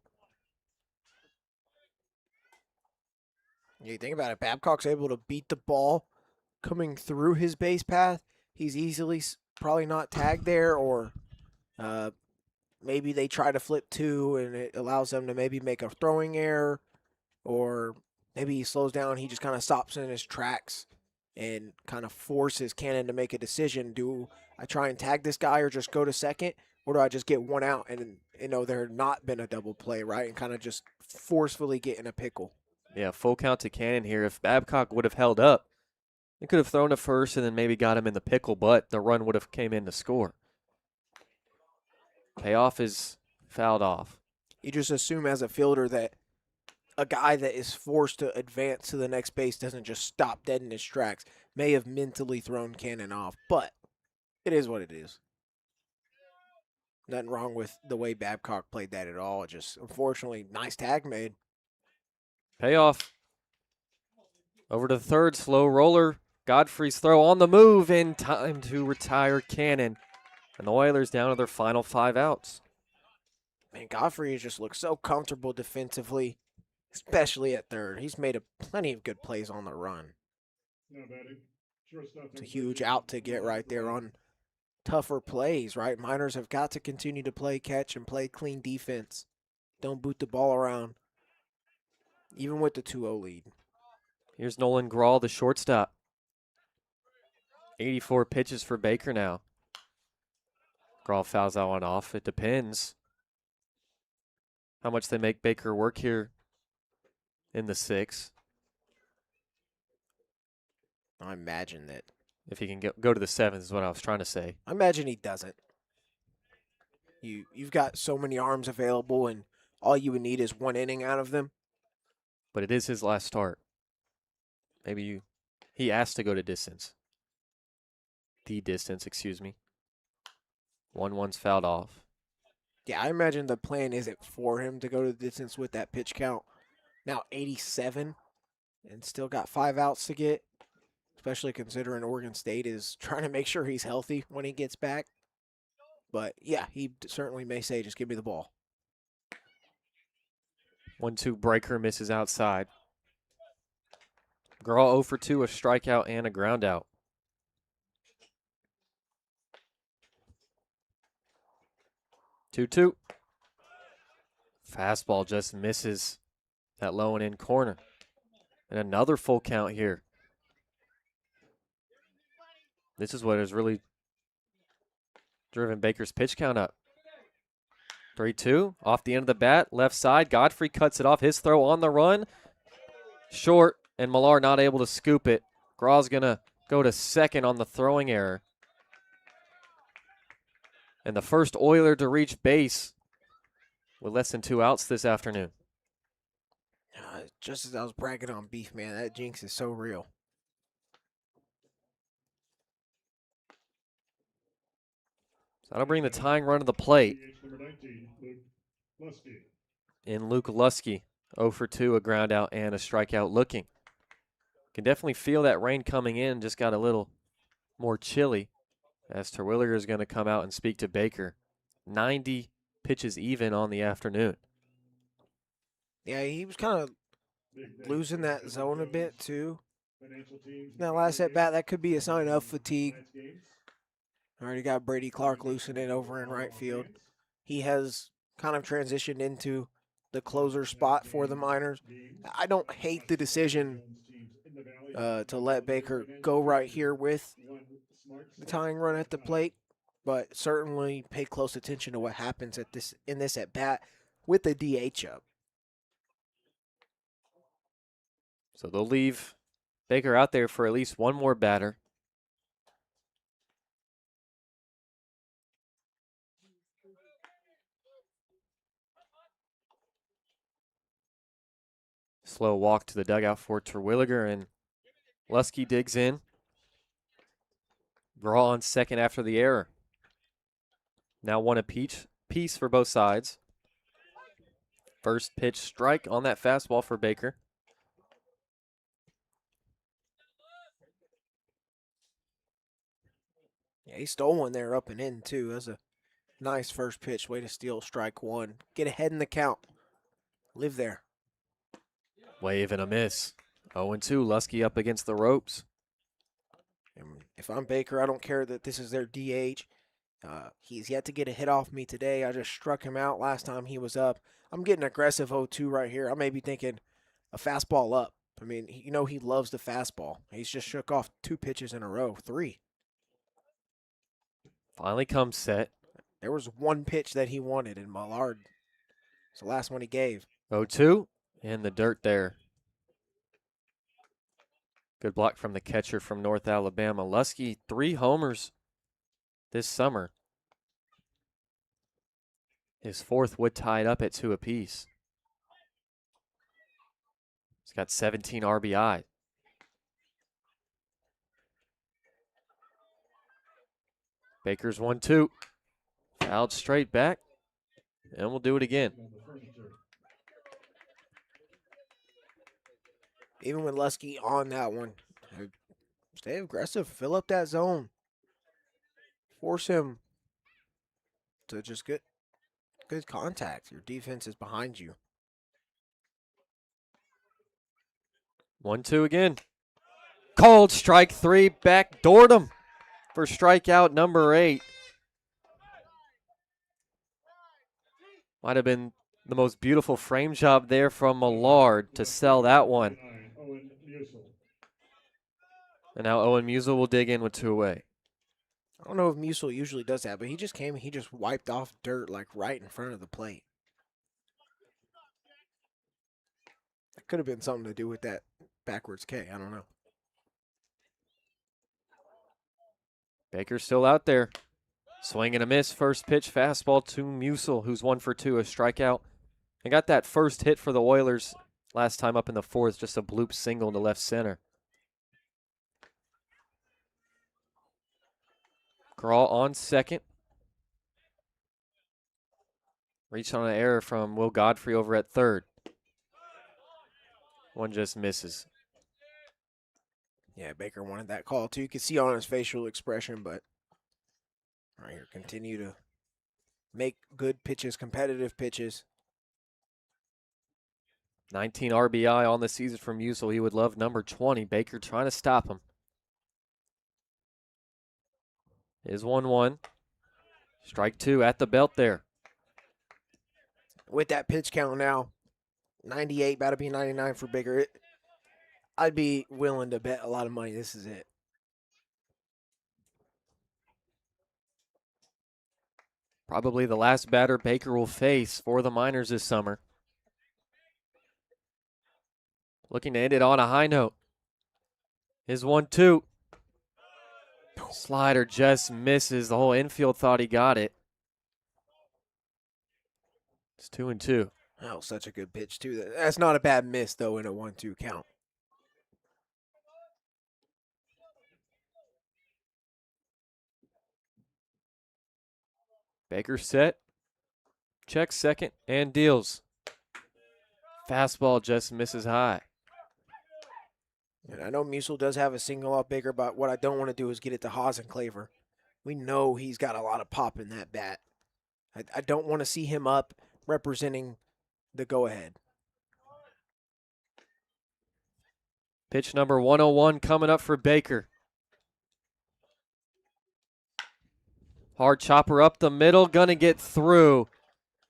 You think about it, Babcock's able to beat the ball coming through his base path. He's easily probably not tagged there, or maybe they try to flip two and it allows them to maybe make a throwing error, or maybe he slows down, he just kind of stops in his tracks and kind of forces Cannon to make a decision. Do I try and tag this guy or just go to second, or do I just get one out and, there not been a double play, right, and kind of just forcefully get in a pickle? Yeah, full count to Cannon here. If Babcock would have held up, they could have thrown to first and then maybe got him in the pickle, but the run would have came in to score. Payoff is fouled off. You just assume as a fielder that a guy that is forced to advance to the next base doesn't just stop dead in his tracks. May have mentally thrown Cannon off, but it is what it is. Nothing wrong with the way Babcock played that at all. Just, unfortunately, nice tag made. Payoff. Over to the third, slow roller. Godfrey's throw on the move in time to retire Cannon. And the Oilers down to their final 5 outs. Man, Godfrey just looks so comfortable defensively, especially at third. He's made plenty of good plays on the run. Now batting, shortstop. It's a huge out to get right there on tougher plays, right? Miners have got to continue to play catch and play clean defense. Don't boot the ball around, even with the 2-0 lead. Here's Nolan Grawl, the shortstop. 84 pitches for Baker now. Grawl fouls that one off. It depends how much they make Baker work here in the 6th. I imagine that. If he can go to the 7th is what I was trying to say. I imagine he doesn't. You've got so many arms available, and all you would need is one inning out of them. But it is his last start. Maybe he asked to go to distance. The distance, excuse me. 1-1's fouled off. Yeah, I imagine the plan isn't for him to go to the distance with that pitch count. Now 87, and still got 5 outs to get, especially considering Oregon State is trying to make sure he's healthy when he gets back. But, yeah, he certainly may say, just give me the ball. 1-2 breaker misses outside. Grawl 0 for 2, a strikeout and a ground out. Two. Fastball just misses that low and in corner. And another full count here. This is what has really driven Baker's pitch count up. 3-2, off the end of the bat, left side. Godfrey cuts it off. His throw on the run. Short, and Millar not able to scoop it. Graw's going to go to second on the throwing error. And the first Oiler to reach base with less than 2 outs this afternoon. Just as I was bragging on Beef, man, that jinx is so real. So that'll bring the tying run to the plate. Number 19, Luke Lusky. In Luke Lusky, 0 for 2, a ground out and a strikeout looking. Can definitely feel that rain coming in, just got a little more chilly as Terwilliger is going to come out and speak to Baker. 90 pitches even on the afternoon. Yeah, he was kind of losing that zone a bit too. Now, last at bat, that could be a sign of fatigue. Already got Brady Clark loosening over in right field. He has kind of transitioned into the closer spot for the Miners. I don't hate the decision to let Baker go right here with the tying run at the plate, but certainly pay close attention to what happens in this at bat with the DH up. So they'll leave Baker out there for at least one more batter. Slow walk to the dugout for Terwilliger, and Lusky digs in. Graw on second after the error. Now one apiece for both sides. First pitch strike on that fastball for Baker. Yeah, he stole one there up and in, too. That's a nice first pitch. Way to steal strike one. Get ahead in the count. Live there. Wave and a miss. 0-2, Lusky up against the ropes. And if I'm Baker, I don't care that this is their DH. He's yet to get a hit off me today. I just struck him out last time he was up. I'm getting aggressive 0-2 right here. I may be thinking a fastball up. I mean, you know he loves the fastball. He's just shook off 2 pitches in a row, 3. Finally comes set. There was 1 pitch that he wanted, and Millard, it's the last one he gave. 0-2, and the dirt there. Good block from the catcher from North Alabama. Lusky, 3 homers this summer. His 4th would tie it up at 2 apiece. He's got 17 RBI. Baker's 1-2. Fouled straight back. And we'll do it again. Even with Lusky on that one, stay aggressive. Fill up that zone. Force him to just get good contact. Your defense is behind you. 1-2 again. Called strike 3. Backdoored him for strikeout number 8. Might have been the most beautiful frame job there from Millard to sell that one. And now Owen Musial will dig in with 2 away. I don't know if Musial usually does that, but he just came and he just wiped off dirt like right in front of the plate. That could have been something to do with that backwards K. I don't know. Baker's still out there. Swing and a miss. First pitch fastball to Musial, who's 1 for 2, a strikeout. And got that first hit for the Oilers last time up in the 4th, just a bloop single to left center. Graw on second. Reached on an error from Will Godfrey over at third. One just misses. Yeah, Baker wanted that call too. You could see on his facial expression, but right here, continue to make good pitches, competitive pitches. 19 RBI on the season from Musial. He would love number 20. Baker trying to stop him. Is 1-1. Strike 2 at the belt there. With that pitch count now, 98, about to be 99 for Baker. I'd be willing to bet a lot of money this is it. Probably the last batter Baker will face for the Miners this summer. Looking to end it on a high note. Is 1-2. Slider just misses. The whole infield thought he got it. It's 2-2. Oh, such a good pitch, too. That's not a bad miss, though, in a 1-2 count. Baker set. Checks second and deals. Fastball just misses high. And I know Musial does have a single off Baker, but what I don't want to do is get it to Haas and Claver. We know he's got a lot of pop in that bat. I don't want to see him up representing the go-ahead. Pitch number 101 coming up for Baker. Hard chopper up the middle, gonna get through.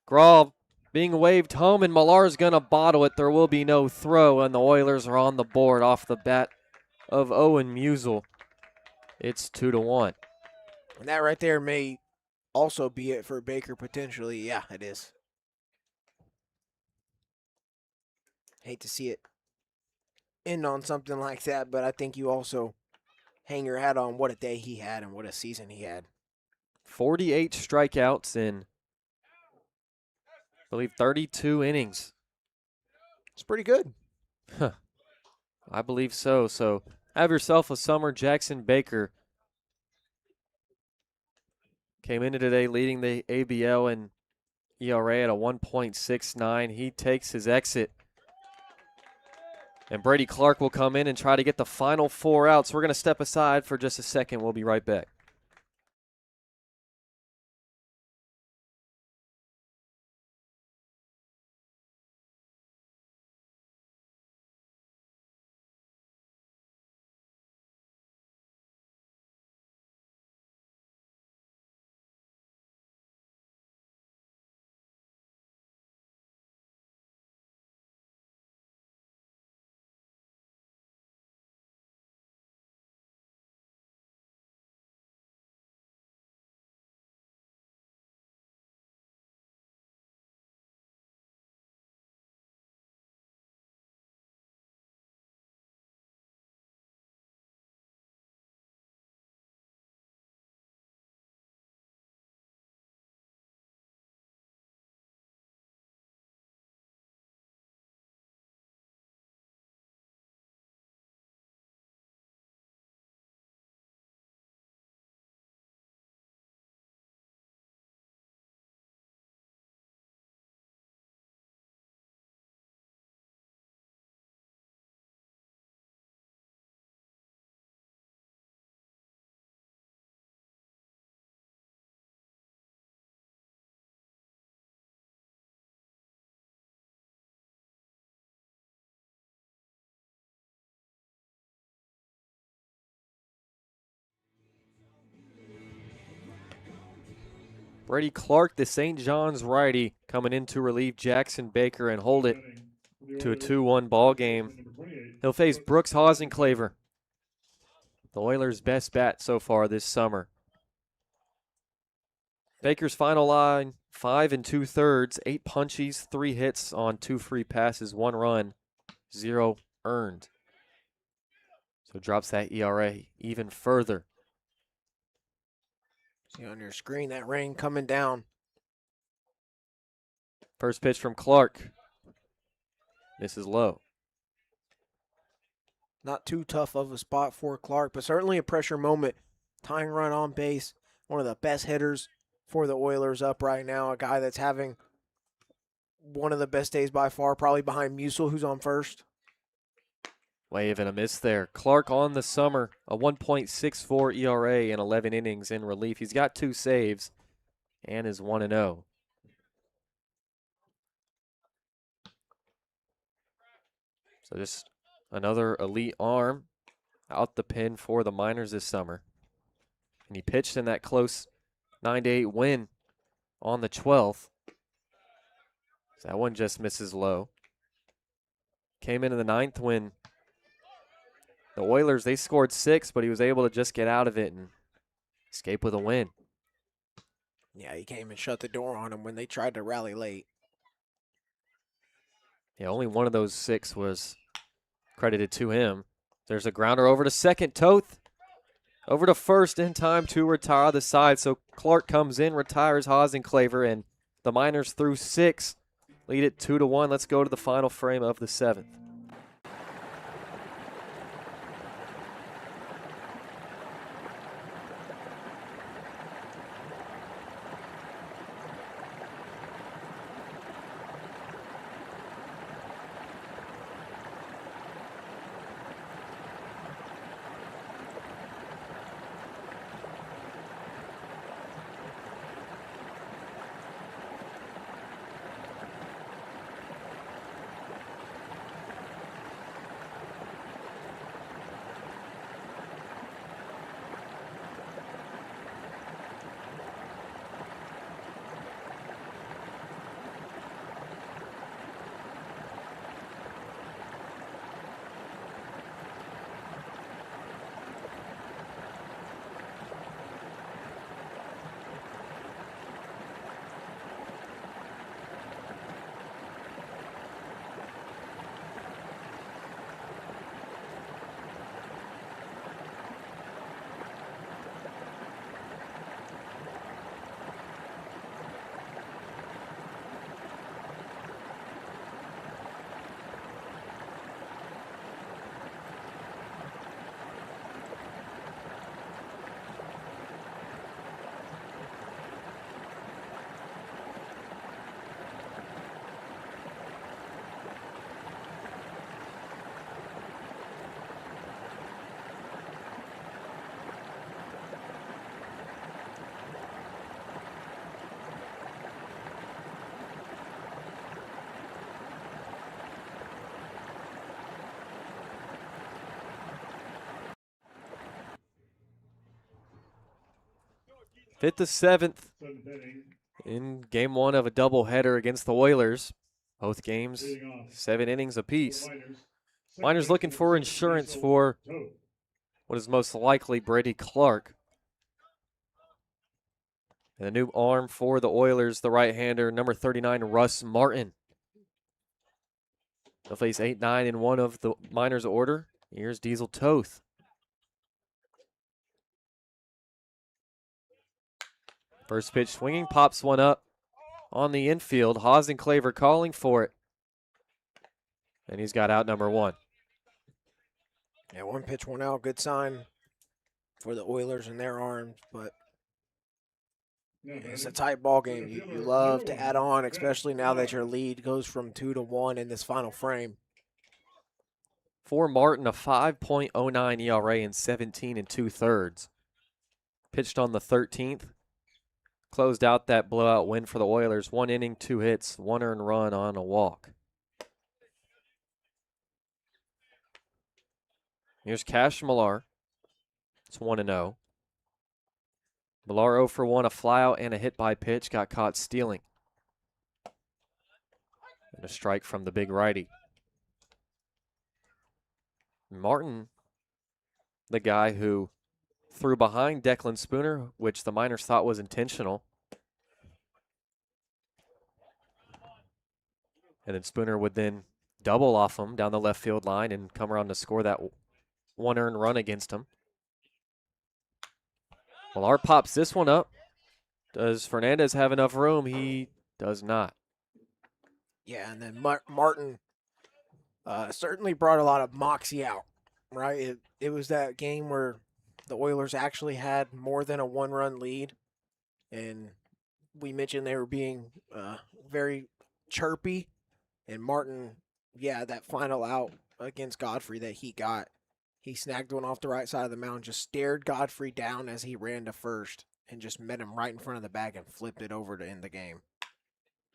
Graw being waved home, and Millar's gonna bottle it. There will be no throw, and the Oilers are on the board off the bat of Owen Musial. It's 2-1. And that right there may also be it for Baker potentially. Yeah, it is. Hate to see it end on something like that, but I think you also hang your hat on what a day he had and what a season he had. 48 strikeouts in, I believe, 32 innings. It's pretty good. I believe so. So have yourself a summer, Jackson Baker. Came into today leading the ABL in ERA at a 1.69. He takes his exit. And Brady Clark will come in and try to get the final 4 outs. We're going to step aside for just a second. We'll be right back. Brady Clark, the St. John's righty, coming in to relieve Jackson Baker and hold it Batting for the to a Oilers, 2-1 ball game. number 28, He'll face Brooks Hasenclaver, the Oilers' best bat so far this summer. Baker's final line, 5 2/3, 8 punchies, 3 hits on 2 free passes, 1 run, 0 earned. So drops that ERA even further. See on your screen that rain coming down. First pitch from Clark. This is low. Not too tough of a spot for Clark, but certainly a pressure moment. Tying run on base. One of the best hitters for the Oilers up right now. A guy that's having one of the best days by far, probably behind Musil, who's on first. Wave and a miss there. Clark on the summer, a 1.64 ERA in 11 innings in relief. He's got 2 saves and is 1-0. So just another elite arm out the pin for the Miners this summer. And he pitched in that close 9-8 win on the 12th. So that one just misses low. Came into the 9th when the Oilers, they scored 6, but he was able to just get out of it and escape with a win. Yeah, he came and shut the door on him when they tried to rally late. Yeah, only one of those 6 was credited to him. There's a grounder over to second. Toth over to first in time to retire the side. So Clark comes in, retires Hasenclaver, and the Miners through 6 lead it 2-1. Let's go to the final frame of the 7th. Fifth to seventh Seventh inning. in game one of a doubleheader against the Oilers. Both games, Leading off 7 innings for the apiece. Miners. Second Miners looking baseman, for number insurance 6, for Toth. what is most likely Brady Clark. And a new arm for the Oilers, the right-hander, number 39, Russ Martin. They'll face 8, 9, and 1 of the Miners' order. Here's Diesel Toth. First pitch swinging, pops one up on the infield. Claver calling for it. And he's got out number 1. Yeah, one pitch, one out. Good sign for the Oilers and their arms, but Now it's a batting, tight ball game. You love to add on, especially now that your lead goes from 2 to 1 in this final frame. For Martin, a 5.09 ERA in 17 2/3. Pitched on the 13th. Closed out that blowout win for the Oilers. 1 inning, 2 hits, 1 earned run on a walk. Here's Cash Millar. It's 1-0. Millar 0 for 1, a flyout and a hit by pitch. Got caught stealing. And a strike from the big righty. Martin, the guy who threw behind Declan Spooner, which the Miners thought was intentional. And then Spooner would then double off him down the left field line and come around to score that 1 earned run against him. Millar pops this one up. Does Fernandez have enough room? He does not. Yeah, and then Martin certainly brought a lot of moxie out, right? It was that game where the Oilers actually had more than a 1-run lead, and we mentioned they were being very chirpy, and Martin, yeah, that final out against Godfrey that he got, he snagged one off the right side of the mound, just stared Godfrey down as he ran to first, and just met him right in front of the bag and flipped it over to end the game.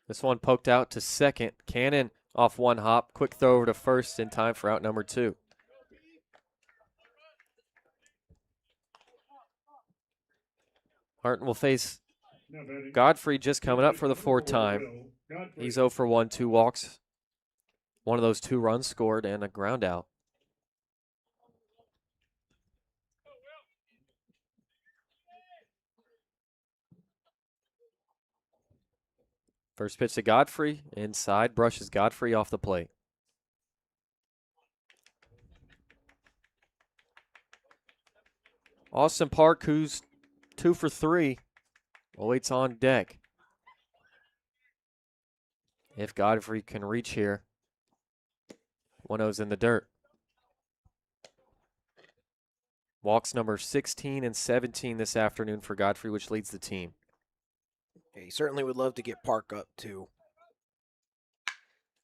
This one poked out to second. Cannon off one hop. Quick throw over to first in time for out number 2. Martin will face now batting, Godfrey, just coming up for the 4th time. Godfrey. He's 0 for 1, 2 walks. One of those 2 runs scored and a ground out. First pitch to Godfrey. Inside, brushes Godfrey off the plate. Austin Park, who's 2 for 3, waits on deck. If Godfrey can reach here, 1-0's in the dirt. Walks number 16 and 17 this afternoon for Godfrey, which leads the team. Yeah, he certainly would love to get Park up, too.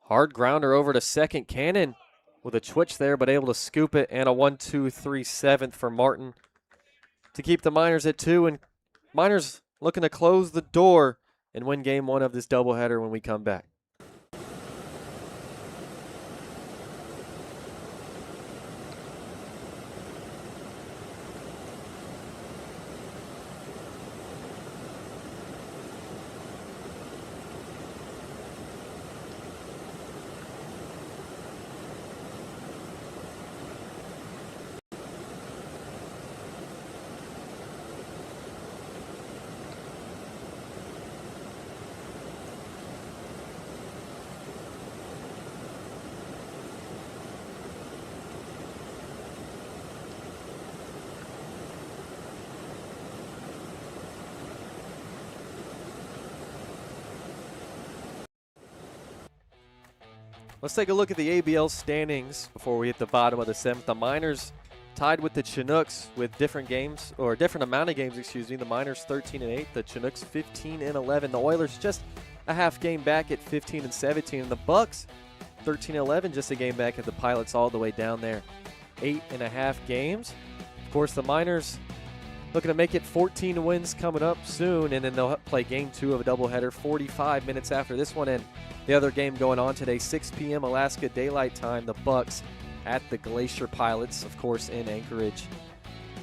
Hard grounder over to second. Cannon with a twitch there, but able to scoop it, and a 1-2-3 7th for Martin to keep the Miners at 2. And Miners looking to close the door and win game 1 of this doubleheader when we come back. Let's take a look at the ABL standings before we hit the bottom of the 7th. The Miners tied with the Chinooks with different games, or a different amount of games, excuse me. The Miners 13 and 8, the Chinooks 15 and 11. The Oilers just a half game back at 15 and 17, and the Bucks 13 and 11, just a game back at the Pilots all the way down there, 8.5 games. Of course, the Miners looking to make it 14 wins coming up soon, and then they'll play game 2 of a doubleheader 45 minutes after this one. And the other game going on today, 6 p.m. Alaska Daylight Time, the Bucks at the Glacier Pilots, of course, in Anchorage,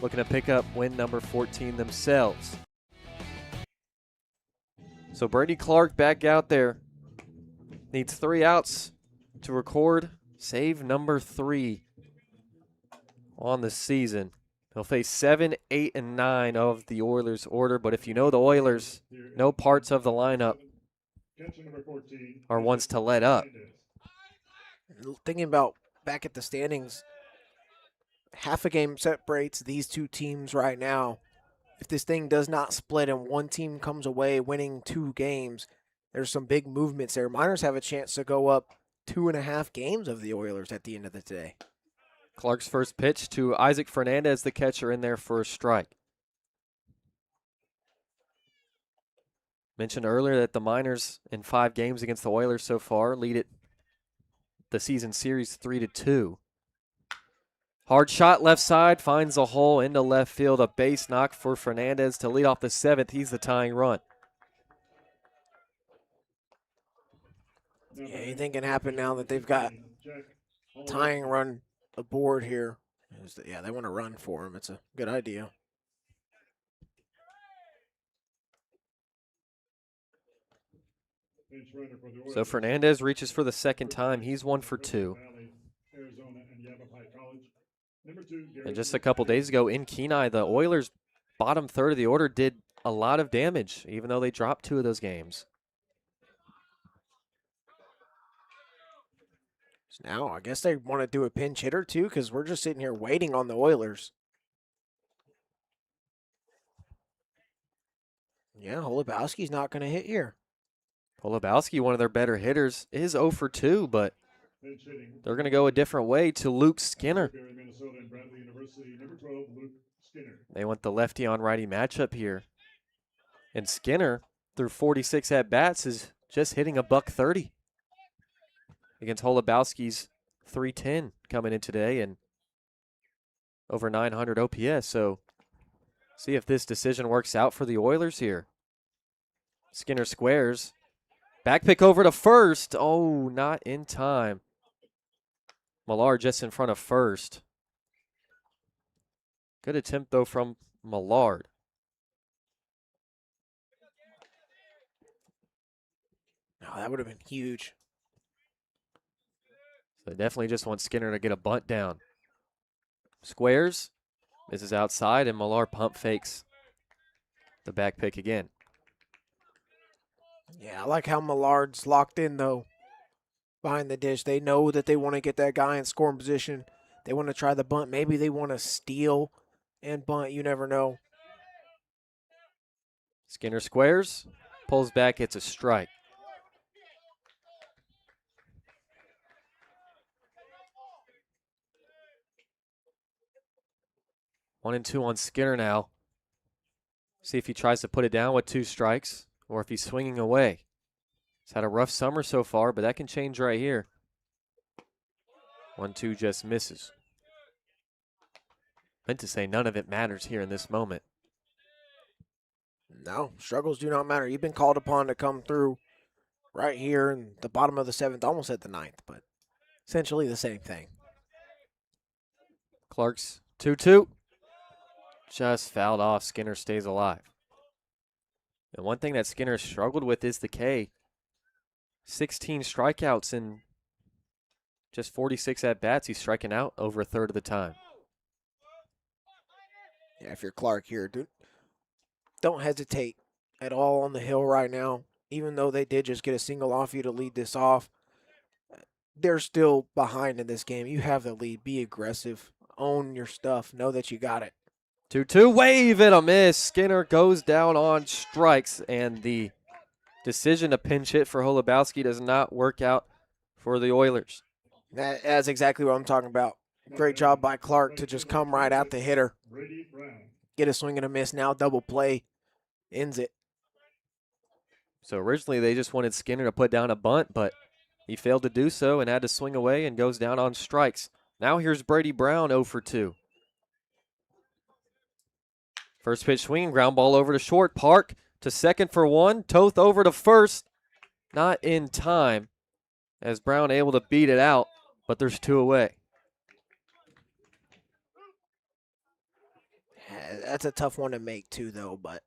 looking to pick up win number 14 themselves. So Brady Clark back out there. Needs 3 outs to record save number 3 on the season. He'll face 7, 8, and 9 of the Oilers' order, but if you know the Oilers, no parts of the lineup Catcher number 14. are ones to let up. Thinking about back at the standings, half a game separates these two teams right now. If this thing does not split and one team comes away winning 2 games, there's some big movements there. Miners have a chance to go up 2.5 games of the Oilers at the end of the day. Clark's first pitch to Isaac Fernandez, the catcher, in there for a strike. Mentioned earlier that the Miners in 5 games against the Oilers so far lead it the season series 3-2. Hard shot left side, finds a hole into left field. A base knock for Fernandez to lead off the 7th. He's the tying run. Yeah, anything can happen now that they've got tying run aboard here. Yeah, they want to run for him. It's a good idea. So Fernandez reaches for the second time. He's 1 for 2. And just a couple days ago in Kenai, the Oilers' bottom third of the order did a lot of damage, even though they dropped 2 of those games. So now I guess they want to do a pinch hitter too, because we're just sitting here waiting on the Oilers. Yeah, Holubowski's not going to hit here. Holubowski, one of their better hitters, is 0 for 2, but they're going to go a different way to Luke Skinner. They want the lefty on righty matchup here. And Skinner, through 46 at-bats, is just hitting a $130 against Holubowski's 310 coming in today and over 900 OPS. So see if this decision works out for the Oilers here. Skinner squares. Back pick over to first. Oh, not in time. Millar just in front of first. Good attempt, though, from Millard. Oh, that would have been huge. So they definitely just want Skinner to get a bunt down. Squares. This is outside, and Millar pump fakes the back pick again. Yeah, I like how Millard's locked in, though, behind the dish. They know that they want to get that guy in scoring position. They want to try the bunt. Maybe they want to steal and bunt. You never know. Skinner squares, pulls back, hits a strike. One and two on Skinner now. See if he tries to put it down with 2 strikes or if he's swinging away. He's had a rough summer so far, but that can change right here. 1-2 just misses. Meant to say none of it matters here in this moment. No, struggles do not matter. You've been called upon to come through right here in the bottom of the 7th, almost at the 9th, but essentially the same thing. Clark's 2-2. Just fouled off. Skinner stays alive. And one thing that Skinner struggled with is the K. 16 strikeouts in just 46 at-bats. He's striking out over a third of the time. Yeah, if you're Clark here, dude, don't hesitate at all on the hill right now. Even though they did just get a single off you to lead this off, they're still behind in this game. You have the lead. Be aggressive. Own your stuff. Know that you got it. 2-2, wave and a miss. Skinner goes down on strikes, and the decision to pinch hit for Holubowski does not work out for the Oilers. That's exactly what I'm talking about. Great job by Clark to just come right at the hitter. Get a swing and a miss. Now double play ends it. So originally they just wanted Skinner to put down a bunt, but he failed to do so and had to swing away and goes down on strikes. Now here's Brady Brown 0 for 2. First pitch swinging, ground ball over to short. Park to second for 1. Toth over to first. Not in time as Brown able to beat it out, but there's 2 away. That's a tough one to make too, though, but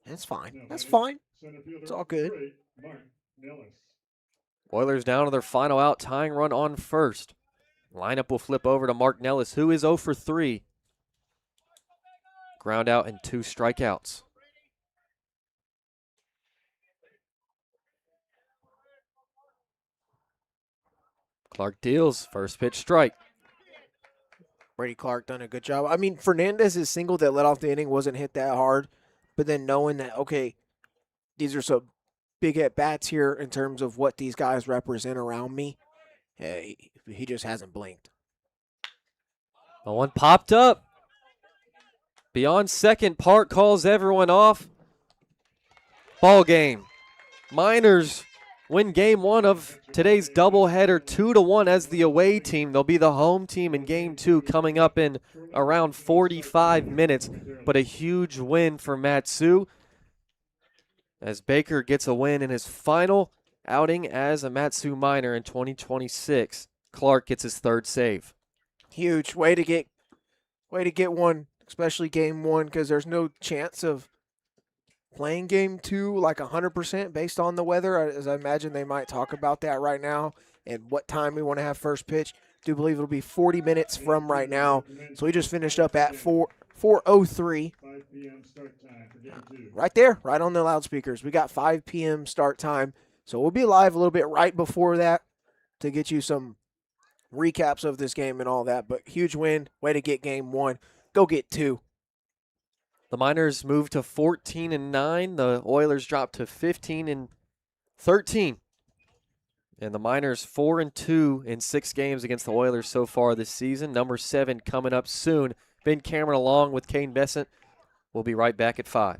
That's fine. Now That's batting, fine. center fielder, It's all good. 3, Mark Nellis. Oilers down to their final out, tying run on first. Lineup will flip over to Mark Nellis, who is 0 for 3. Ground out and 2 strikeouts. Clark deals, first pitch strike. Brady Clark done a good job. I mean, Fernandez's single that led off the inning wasn't hit that hard, but then knowing that, okay, these are some big at-bats here in terms of what these guys represent around me, he just hasn't blinked. The one popped up. Beyond second, Park calls everyone off. Ball game. Miners win game 1 of today's doubleheader 2-1 as the away team. They'll be the home team in game 2 coming up in around 45 minutes. But a huge win for Mat-Su as Baker gets a win in his final outing as a Mat-Su Miner in 2026. Clark gets his 3rd save. Huge way to get one, especially game 1, because there's no chance of playing game 2 like 100% based on the weather, as I imagine they might talk about that right now and what time we want to have first pitch. Do believe it'll be 40 minutes from right now. So we just finished up at 4:03. 5 p.m. start time for game 2. Right there, right on the loudspeakers. We got 5 p.m. start time. So we'll be live a little bit right before that to get you some recaps of this game and all that. But huge win. Way to get game 1. Go get 2. The Miners move to 14-9. The Oilers drop to 15-13. And the Miners 4-2 in 6 games against the Oilers so far this season. Number 7 coming up soon. Ben Cameron along with Kaden Bessent. We'll be right back at 5.